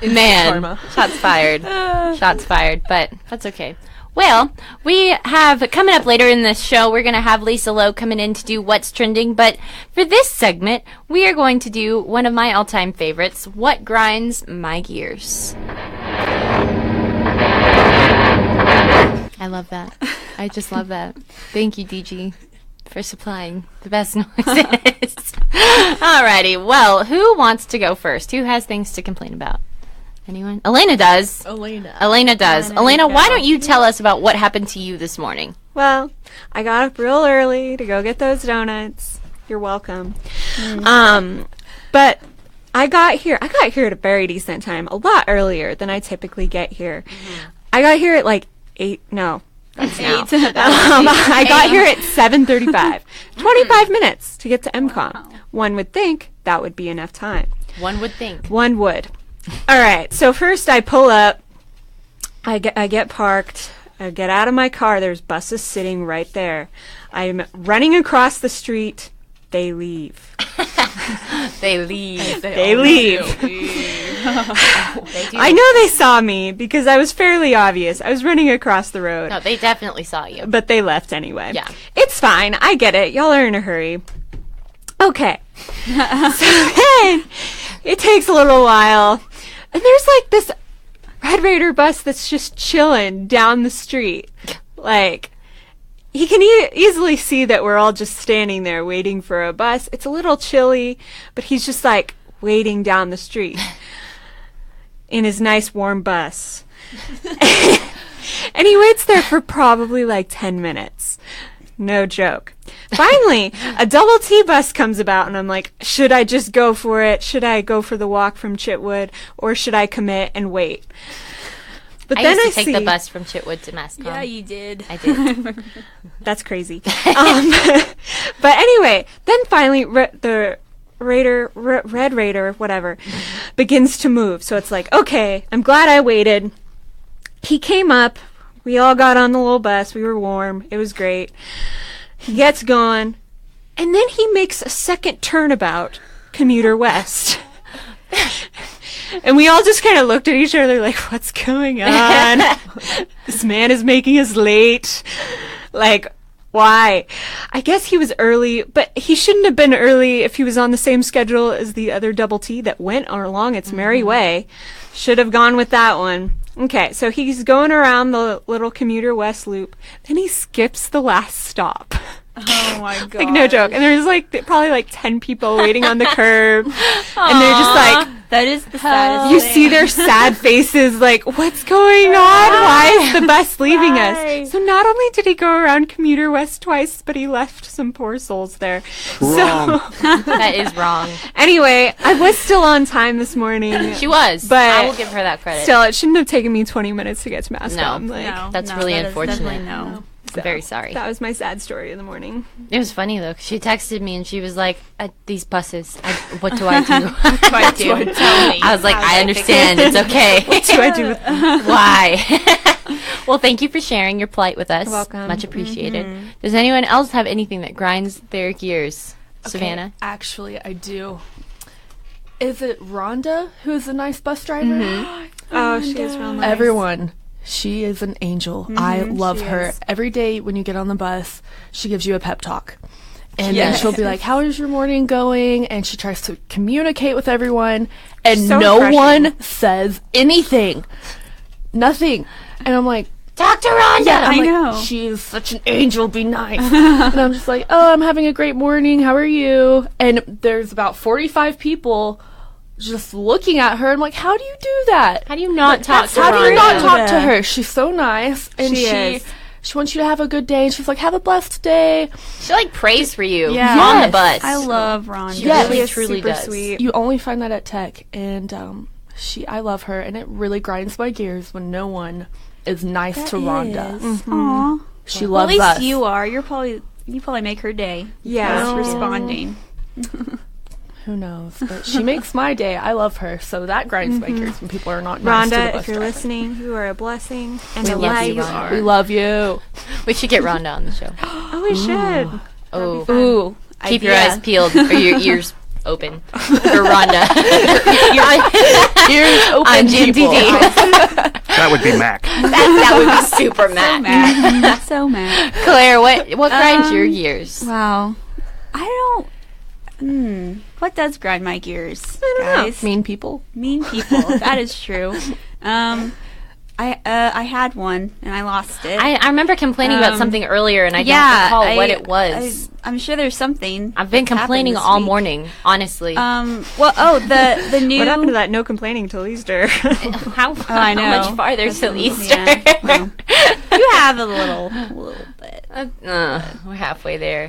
get. Man. Karma. Shots fired. Shots fired, but that's okay. Well, we have, coming up later in this show, we're going to have Lisa Lowe coming in to do What's Trending. But for this segment, we are going to do one of my all-time favorites, What Grinds My Gears. I love that. I just love that. Thank you, DG, for supplying the best noises. Alrighty, well, who wants to go first? Who has things to complain about? Anyone? Alaina does. Alaina does. Alaina, why don't you tell us about what happened to you this morning? Well, I got up real early to go get those donuts. You're welcome. But I got here at a very decent time, a lot earlier than I typically get here. I got here at like That's now. I got here at 7:35. 25 minutes to get to MCOM. One would think that would be enough time. One would think. One would. All right. So first I pull up. I get parked. I get out of my car. There's buses sitting right there. I'm running across the street. They leave. They leave. They leave. I know they saw me because I was fairly obvious. I was running across the road. No, they definitely saw you. But they left anyway. Yeah. It's fine. I get it. Y'all are in a hurry. Okay. So then it takes a little while. And there's like this Red Raider bus that's just chilling down the street. Like, he can easily see that we're all just standing there waiting for a bus. It's a little chilly, but he's just like waiting down the street in his nice warm bus. And he waits there for probably like 10 minutes. No joke. Finally, a double T bus comes about, and I'm like, should I just go for it? Should I go for the walk from Chitwood, or should I commit and wait? But I then used to I take the bus from Chitwood to Mascom. Yeah, you did. I did. That's crazy. But anyway, then finally the Red Raider, whatever, begins to move. So it's like, okay, I'm glad I waited. He came up. We all got on the little bus. We were warm. It was great. He gets going. And then he makes a second turnabout, commuter west. And we all just kind of looked at each other like, what's going on? This man is making us late. Like, why? I guess he was early, but he shouldn't have been early if he was on the same schedule as the other double T that went along its merry way. Should have gone with that one. Okay, so he's going around the little commuter west loop. Then he skips the last stop. Oh my god. Like, no joke. And there's like probably like 10 people waiting on the curb. And they're just like, that is the saddest you thing. see their sad faces like, what's going on? Why is the bus leaving us? So not only did he go around commuter west twice, but he left some poor souls there. Wrong. So That is wrong. anyway, I was still on time this morning. She was. But I will give her that credit. Still, it shouldn't have taken me 20 minutes to get to Mascom. No. Like, That's really that is unfortunate. definitely no. I'm very sorry. that was my sad story in the morning. It was funny though, 'cause she texted me and she was like, "These buses, what do I do? What do I do? Tell me. I was like, I understand. It's okay. What do I do with Why? Well, thank you for sharing your plight with us. You're welcome. Much appreciated. Does anyone else have anything that grinds their gears? Savannah? Actually, I do. Is it Rhonda who is a nice bus driver? Oh, she is real nice. Everyone. She is an angel. I love her. Every day when you get on the bus, she gives you a pep talk. And then she'll be like, how is your morning going? And she tries to communicate with everyone. And So no refreshing. one says anything. Nothing. And I'm like, Talk to Rhonda! yeah, I'm I like, know. she is such an angel, be nice. And I'm just like, oh, I'm having a great morning. How are you? And there's about 45 people just looking at her. I'm like, how do you do that? How do you not talk to How Rhonda? do you not talk to her? She's so nice, and She she is. wants you to have a good day. And she's like, have a blessed day. She like prays for you Yeah. on the Yes. bus. I love Ron. She Yes. really is truly super does. sweet. You only find that at Tech, and I love her, and it really grinds my gears when no one is nice to Rhonda. Aw. She Well, at loves least us. you are. You probably make her day. Yeah. Just responding. Who knows? But she makes my day. I love her, so that grinds my gears when people are not nice to the Rhonda, bus if you're driver. listening, you are a blessing and We a love you, light. Rhonda. We love you. We should get Rhonda on the show. Oh, we should. Oh, Ooh. keep your idea. eyes peeled or your ears open for Rhonda. Ears open, On people. GMTT. That would be Mac. that would be super mad. Mad. So mad. Claire, what grinds your gears? Wow. I don't. What does grind my gears, guys? Mean people. Mean people. That is true. I had one and I lost it. I remember complaining about something earlier, and I yeah, don't recall what it was. I'm sure there's something. I've been that's happened complaining this all week. morning, honestly. The new. What happened to that no complaining till Easter? how I know. how much farther till Easter? Yeah, well, you have a little bit. We're halfway there.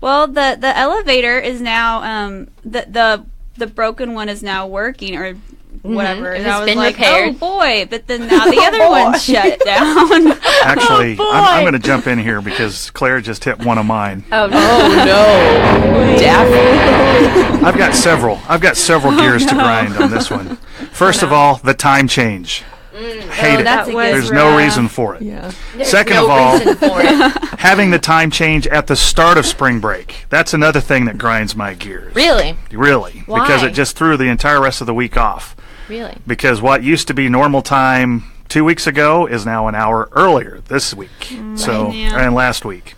Well, the elevator is now the broken one is now working or whatever. And It's I was been like, repaired. oh boy, but then now the other one's shut down. Actually, I'm going to jump in here because Claire just hit one of mine. Oh, no. no. Daffy. I've got several gears to grind on this one. First of all, the time change. Hate it. that's a good There's no reason for it. Yeah. Second no of all, reason for it. having the time change at the start of spring break. That's another thing that grinds my gears. Really? Really. Why? Because it just threw the entire rest of the week off. Really? Because what used to be normal time 2 weeks ago is now an hour earlier this week. And last week.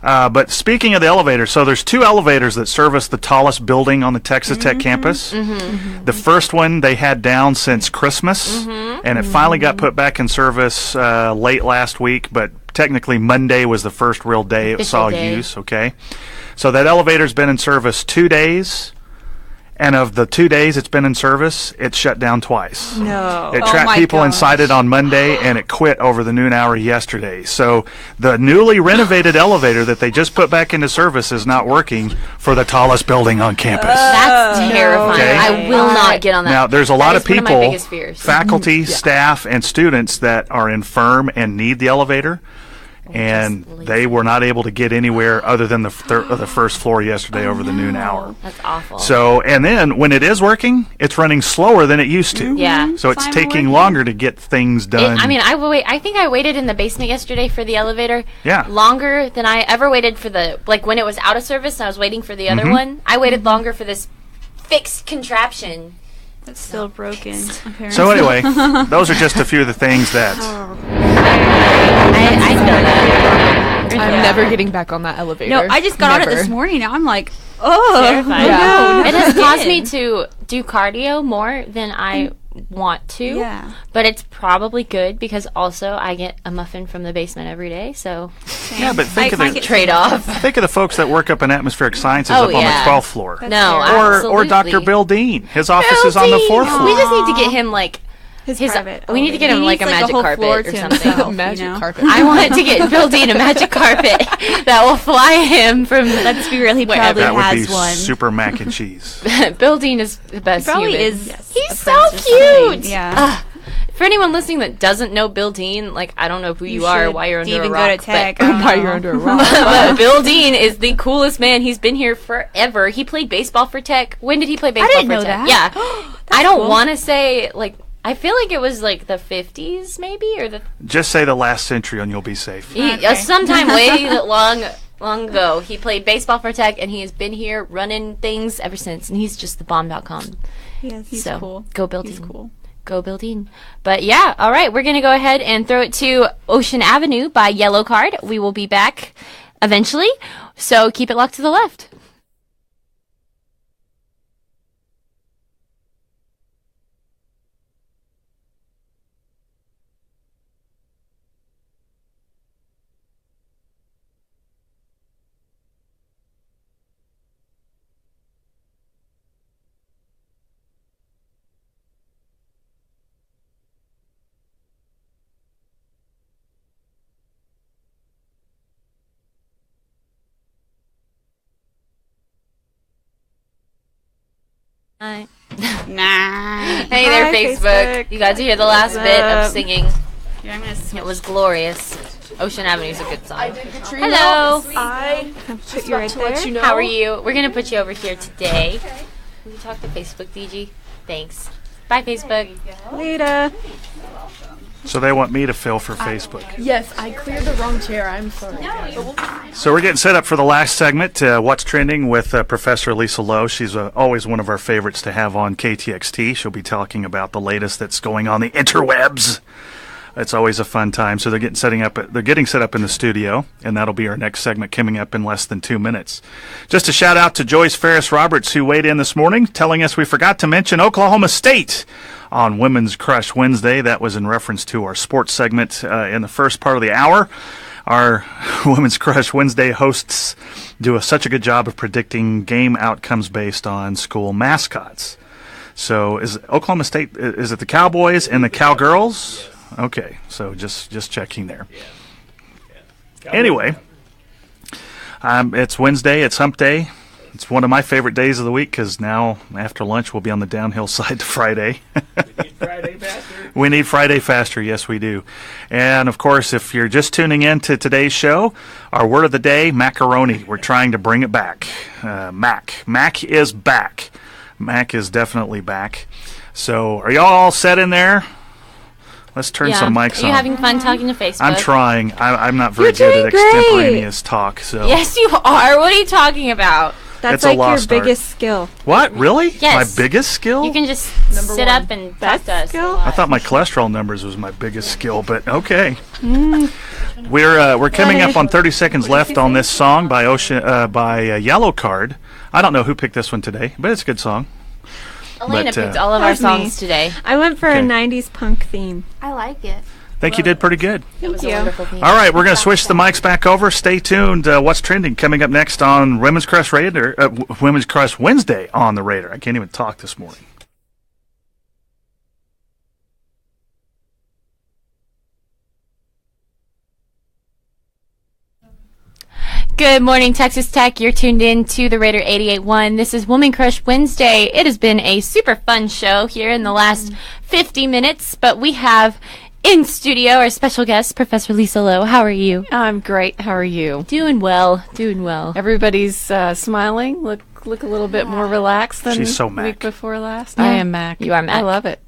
But speaking of the elevators, so there's 2 elevators that service the tallest building on the Texas Tech campus. The first one they had down since Christmas, and it finally got put back in service late last week, but technically Monday was the first real day it saw use, okay? So that elevator's been in service 2 days, and of the 2 days it's been in service, it's shut down twice. No. It Oh tracked my people gosh. inside it on Monday, and it quit over the noon hour yesterday. So the newly renovated elevator that they just put back into service is not working for the tallest building on campus. That's terrifying. Okay. I will not get on that. Now, there's a lot of That is one people, my biggest fears. faculty, staff, and students that are infirm and need the elevator, and they were not able to get anywhere other than the first floor yesterday over the noon hour. That's awful. So, and then when it is working, it's running slower than it used to. Yeah. So it's Finally taking working. longer to get things done. I think I waited in the basement yesterday for the elevator. Yeah. Longer than I ever waited for when it was out of service and I was waiting for the other one. I waited longer for this fixed contraption. It's still broken, apparently. So anyway, those are just a few of the things that I feel that. I'm never getting back on that elevator. No, I just got on it Never. this morning. Now I'm like, oh. Terrifying. Yeah. It has caused me to do cardio more than I want to. Yeah. But it's probably good because also I get a muffin from the basement every day. So yeah, but think of the trade off. think of the folks that work up in atmospheric sciences Oh, up on the yeah. 12th floor. No, Or Dr. absolutely. Bill Dean. His office is on the 4th floor. We just need to get him like His his. private We need to get He him like a needs, like, a magic whole carpet floor or to something. himself. Magic You know? carpet. I want to get Bill Dean a magic carpet that will fly him from. Let's be real, he probably That would has be one. super mac and cheese. Bill Dean is the best. He probably human. is. He's a so prince or something. cute. Yeah. For anyone listening that doesn't know Bill Dean, like I don't know who you are, or should why you're under even a rock. go to Tech. but- I don't Why know. you're under a rock. but Bill Dean is the coolest man. He's been here forever. He played baseball for Tech. When did he play baseball didn't for know Tech? that. Yeah. I don't cool. want to say like I feel like it was like the 50s maybe or the Just say the last century and you'll be safe. sometime way long ago. He played baseball for Tech and he has been here running things ever since and he's just the bomb.com. Yes, he's So, cool. go Bill He's Dean. cool. Go Bill Dean. But yeah, all right, we're going to go ahead and throw it to Ocean Avenue by Yellow Card. We will be back eventually, so keep it locked to the left. Hi. Nah. Hey there, Hi, Facebook. Facebook. You got to hear the last bit of singing. Here, I'm gonna switch. It was glorious. Ocean Avenue's a good song. Hello. I Put you right to let there. you know. How are you? We're going to put you over here today. Can you talk to Facebook, DG? Thanks. Bye, Facebook. Lita. So they want me to fill for Facebook. Yes, I cleared the wrong chair. I'm sorry. So we're getting set up for the last segment, What's Trending with Professor Lisa Lowe. She's always one of our favorites to have on KTXT. She'll be talking about the latest that's going on the interwebs. It's always a fun time. So they're getting set up in the studio, and that'll be our next segment coming up in less than 2 minutes. Just a shout out to Joyce Ferris Roberts, who weighed in this morning, telling us we forgot to mention Oklahoma State on Women's Crush Wednesday. That was in reference to our sports segment in the first part of the hour. Our Women's Crush Wednesday hosts do such a good job of predicting game outcomes based on school mascots. So is Oklahoma State, is it the Cowboys and the Cowgirls? Okay, so just checking there. Anyway, it's Wednesday, it's hump day. It's one of my favorite days of the week because now after lunch we'll be on the downhill side to Friday. We need Friday faster. We need Friday faster, yes we do. And of course, if you're just tuning in to today's show, our word of the day, macaroni. We're trying to bring it back. Mac is back. Mac is definitely back. So are y'all all set in there? Let's turn some mics on. Are you having fun talking to Facebook? I'm trying. I'm not very good at extemporaneous talk. So yes, you are. What are you talking about? That's it's like a lost your art. biggest skill. What? Really? Yes. My biggest skill? You can just sit up and talk to us. skill? I thought my cholesterol numbers was my biggest skill, but okay. We're coming up on 30 seconds left on this song by Yellow Card. I don't know who picked this one today, but it's a good song. Alaina picked all of our songs today. I went for a 90s punk theme. I like it. I think you did pretty good. It was a wonderful theme. All right, we're going to switch the mics back over. Stay tuned. What's trending coming up next on Women's Crush Wednesday on the Raider. I can't even talk this morning. Good morning, Texas Tech. You're tuned in to the Raider 88.1. This is Woman Crush Wednesday. It has been a super fun show here in the last 50 minutes, but we have in studio our special guest, Professor Lisa Lowe. How are you? I'm great. How are you? Doing well. Doing well. Everybody's smiling. Look a little bit more relaxed than She's so the Mac. week before last. Yeah. I am Mac. You are Mac. I love it.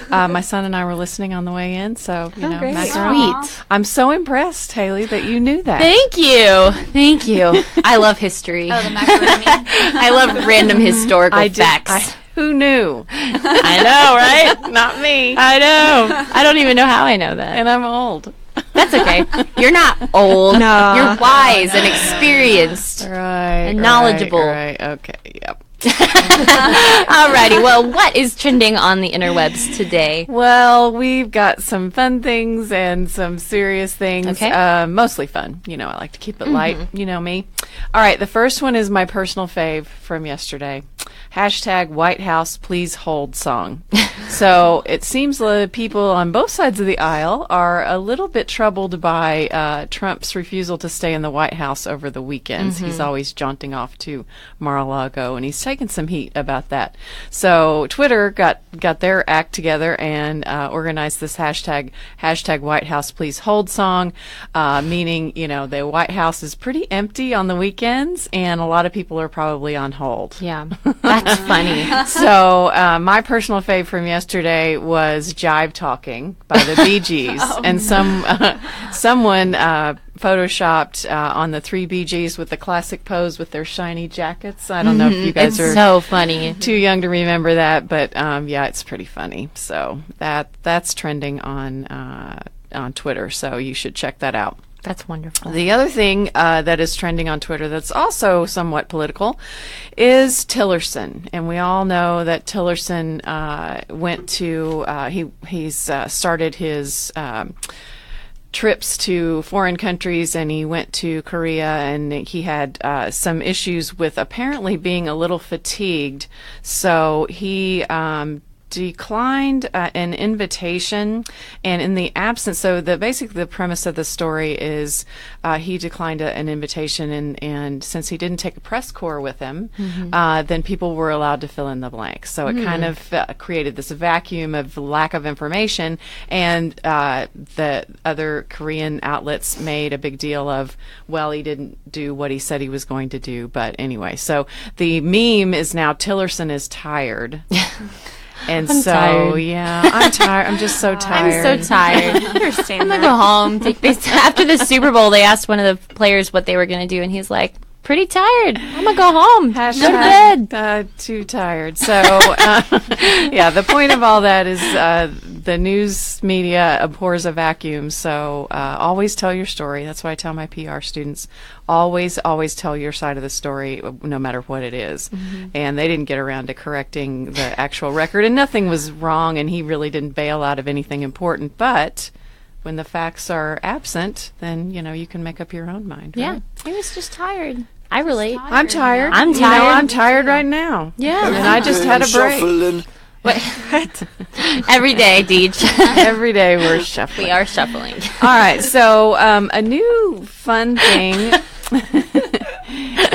My son and I were listening on the way in, so you know, great. macaroni. Sweet. I'm so impressed, Haley, that you knew that. Thank you. Thank you. I love history. Oh, the macaroni. I love random historical facts. Who knew? I know, right? Not me. I know. I don't even know how I know that. And I'm old. That's okay. You're not old. No. You're wise and experienced. Right. And knowledgeable. Right. Okay. Yep. Alrighty. Well, what is trending on the interwebs today? Well, we've got some fun things and some serious things. Okay. Mostly fun. You know, I like to keep it light. You know me. All right. The first one is my personal fave from yesterday. Hashtag White House Please Hold song. So it seems the people on both sides of the aisle are a little bit troubled by Trump's refusal to stay in the White House over the weekends. He's always jaunting off to Mar-a-Lago, and he's taken some heat about that. So Twitter got their act together and organized this hashtag White House Please Hold song, meaning, you know, the White House is pretty empty on the weekends, and a lot of people are probably on hold. Yeah, that's funny. So my personal fave from yesterday was Jive Talking by the Bee Gees. And someone photoshopped on the three Bee Gees with the classic pose with their shiny jackets. I don't know if you guys are so funny. too young to remember that, but yeah, it's pretty funny. So that's trending on Twitter, so you should check that out. That's wonderful. The other thing that is trending on Twitter that's also somewhat political is Tillerson. And we all know that Tillerson went to, he's started his trips to foreign countries, and he went to Korea, and he had some issues with apparently being a little fatigued. So he declined an invitation, and in the absence, so basically the premise of the story is he declined an invitation, and since he didn't take a press corps with him, then people were allowed to fill in the blanks. So it kind of created this vacuum of lack of information, and the other Korean outlets made a big deal of, well, he didn't do what he said he was going to do. But anyway, so the meme is now Tillerson is tired. And I'm tired. Yeah, I'm tired. I'm just so tired. I'm so tired. I understand I'm that. gonna go home. After the Super Bowl, they asked one of the players what they were gonna do, and he's like, "Pretty tired. I'm gonna go home. Go to bed." Too tired. So, yeah, the point of all that is the news media abhors a vacuum. So always tell your story. That's what I tell my PR students. Always tell your side of the story, no matter what it is. And they didn't get around to correcting the actual record, and nothing was wrong, and he really didn't bail out of anything important. But when the facts are absent, then, you know, you can make up your own mind. Yeah, Right? he was just tired. I relate. I'm tired. I'm You know, tired. I'm tired right now. Yeah. And I just had a break. Every day, Deej. Every day we're shuffling. We are shuffling. All right. So a new fun thing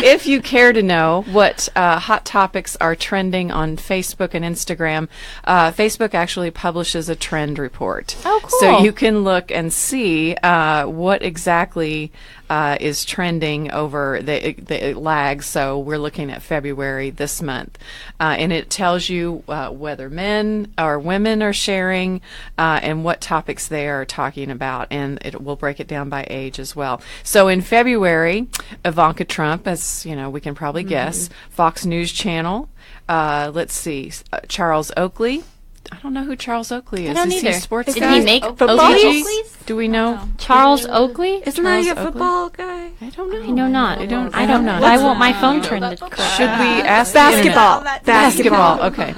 if you care to know what hot topics are trending on Facebook and Instagram, Facebook actually publishes a trend report. Oh, cool. So you can look and see what exactly is trending over the lag. So we're looking at February this month. And it tells you whether men or women are sharing and what topics they are talking about. And it will break it down by age as well. So in February, Ivanka Trump, as you know, we can probably guess, Fox News Channel. Let's see, Charles Oakley. I don't know who Charles Oakley is. I don't is he either. a sports Did guy? he make football? Oakleys? Do we know? Charles Oakley? Isn't that a Charles Oakley? football guy? I don't know. I know not. I don't know. Why won't my phone turn to Should we ask the internet? Basketball. Okay.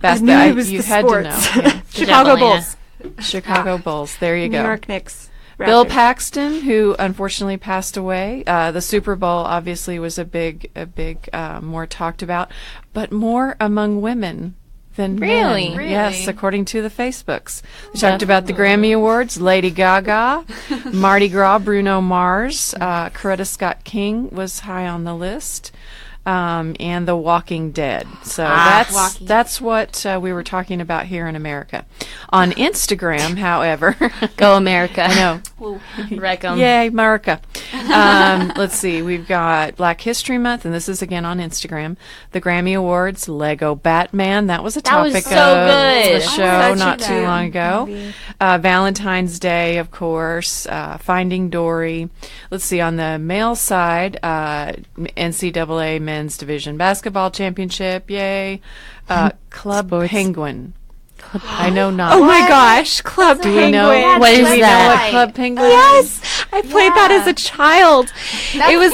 I knew it was you the had sports. to know. Yeah. Chicago Alaina. Bulls. Chicago Bulls. There you New go. York Knicks. Bill Raptors. Paxton, who unfortunately passed away. The Super Bowl obviously was a big, more talked about, but more among women than Really? men. Yes, according to the Facebooks. We talked about the Grammy Awards, Lady Gaga, Mardi Gras, Bruno Mars, Coretta Scott King was high on the list. And The Walking Dead. So that's what we were talking about here in America. On Instagram, however, Go America. I know. Wreck 'em. Yay, America. Let's see. We've got Black History Month, and this is again on Instagram. The Grammy Awards, Lego Batman. That was a That was topic so of good. the show Such a not too good long ago. movie. Valentine's Day, of course. Finding Dory. Let's see. On the male side, NCAA Men's Division Basketball Championship. Yay. Club Penguin. I know not. Oh my gosh, Club Do Penguin. we know? What is do we know that? what Club Penguin is? Yes, I played that as a child. It was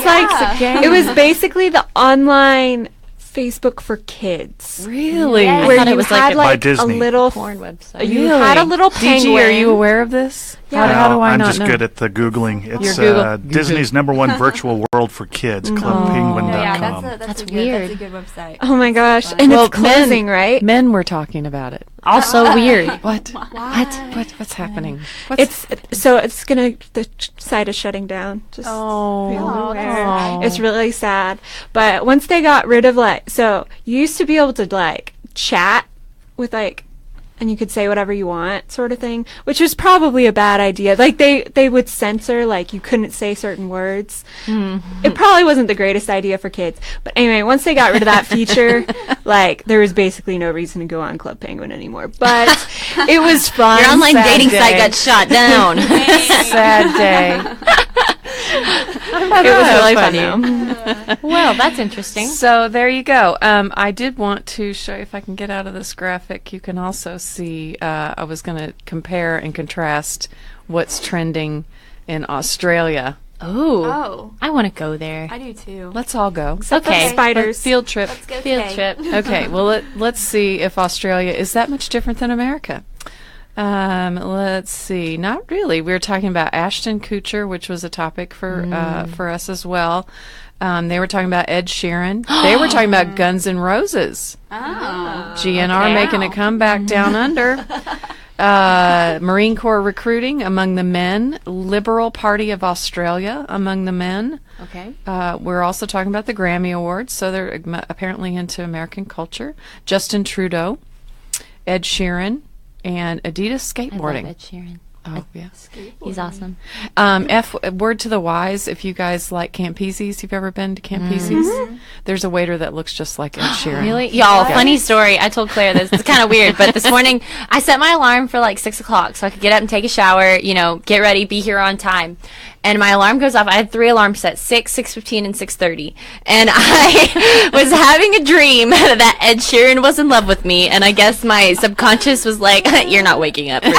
it was basically the online Facebook for kids. Really? I Where thought it you was had By like a Disney. little Porn website. You had a little penguin. DG, are you aware of this? Yeah. How do I I'm not just know? good at the Googling. It's You're Disney's #1 virtual world for kids, clubpenguin.com. That's That's weird. a good website. Oh my gosh, and Well, it's closing, right? Men were talking about it. Also weird. What? What's happening? What's It's gonna the site is shutting down. Just Oh. be aware. Oh. It's really sad. But once they got rid of so you used to be able to chat with and you could say whatever you want, sort of thing, which was probably a bad idea. They would censor, you couldn't say certain words. It probably wasn't the greatest idea for kids. But anyway, once they got rid of that feature, there was basically no reason to go on Club Penguin anymore. But it was fun. Your online sad dating day. site got shot down. sad day? It was really fun, though. Well, that's interesting. So there you go. I did want to show you, if I can get out of this graphic, you can also see, I was going to compare and contrast what's trending in Australia. Oh, I want to go there. I do too. Let's all go. Okay. Spiders. Field trip. Let's go Field today. trip. Okay, well, let's see if Australia is that much different than America. Let's see. Not really. We were talking about Ashton Kutcher, which was a topic for us as well. They were talking about Ed Sheeran. They were talking about Guns N' Roses. Oh. GNR Okay. making a comeback down under. Marine Corps recruiting among the men. Liberal Party of Australia among the men. Okay. We're also talking about the Grammy Awards, so they're apparently into American culture. Justin Trudeau, Ed Sheeran, and Adidas I love skateboarding. Ed Sheeran. Oh, yeah. He's awesome. Word to the wise, if you guys like Camp Peasy's, you've ever been to Camp Peasy's, there's a waiter that looks just like Ed Sheeran. Really? Y'all, funny story. I told Claire this. It's kind of weird, but this morning I set my alarm for 6 o'clock so I could get up and take a shower, get ready, be here on time. And my alarm goes off. I had 3 alarms set, 6, 6:15, and 6:30. And I was having a dream that Ed Sheeran was in love with me. And I guess my subconscious was like, you're not waking up for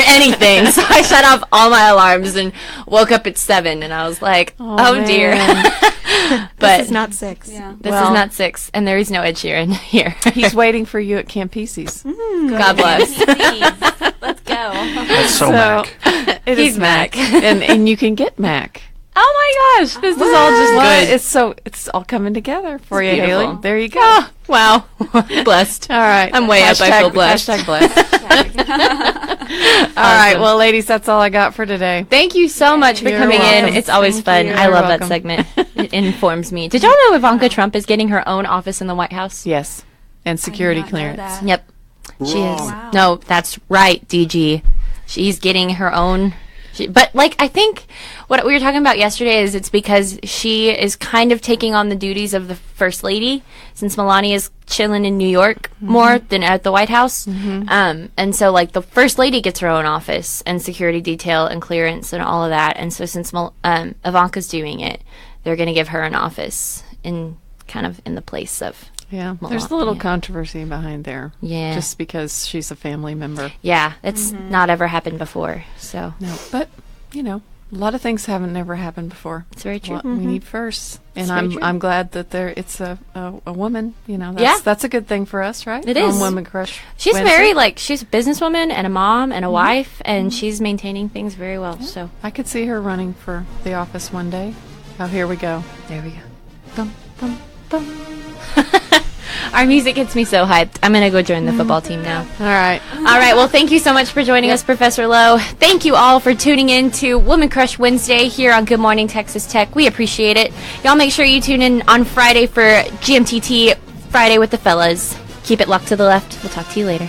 anything. So I shut off all my alarms and woke up at 7. And I was like, oh dear. But This is not 6. Yeah. this is not 6. And there is no Ed Sheeran here. He's waiting for you at Camp Peasy's. God bless. Please. Let's go. That's so Mac. It He's is Mac. and you can get Mac Oh my gosh, this is all just good. It's all coming together for you, beautiful. Haley. There you go. Oh, wow. Blessed. All right. I'm way up. I feel blessed. Hashtag blessed. All right. Well, ladies, that's all I got for today. Thank you so much for You're coming welcome. in. It's always fun. I love that segment. It informs me. Did y'all know Ivanka Trump is getting her own office in the White House? Yes. And security clearance. Yep. She is. Wow. No, that's right, DG. She's getting her own. But, like, I think what we were talking about yesterday is it's because she is kind of taking on the duties of the First Lady, since Melania is chilling in New York more than at the White House. And so, like, the First Lady gets her own office and security detail and clearance and all of that. And so since Ivanka's doing it, they're going to give her an office in the place of... Yeah, there's a little controversy behind there. Yeah. Just because she's a family member. Yeah, it's not ever happened before, so. No, but, a lot of things haven't never happened before. It's very true. We need firsts. And It's I'm glad that it's a woman, that's a good thing for us, right? It is. On Women Crush She's Wednesday. very, she's a businesswoman and a mom and a wife, and she's maintaining things very well, so. I could see her running for the office one day. Oh, here we go. There we go. Bum, bum, bum. Our music gets me so hyped. I'm going to go join the football team now. All right. All right. Well, thank you so much for joining us, Professor Lowe. Thank you all for tuning in to Woman Crush Wednesday here on Good Morning Texas Tech. We appreciate it. Y'all make sure you tune in on Friday for GMTT Friday with the fellas. Keep it locked to the left. We'll talk to you later.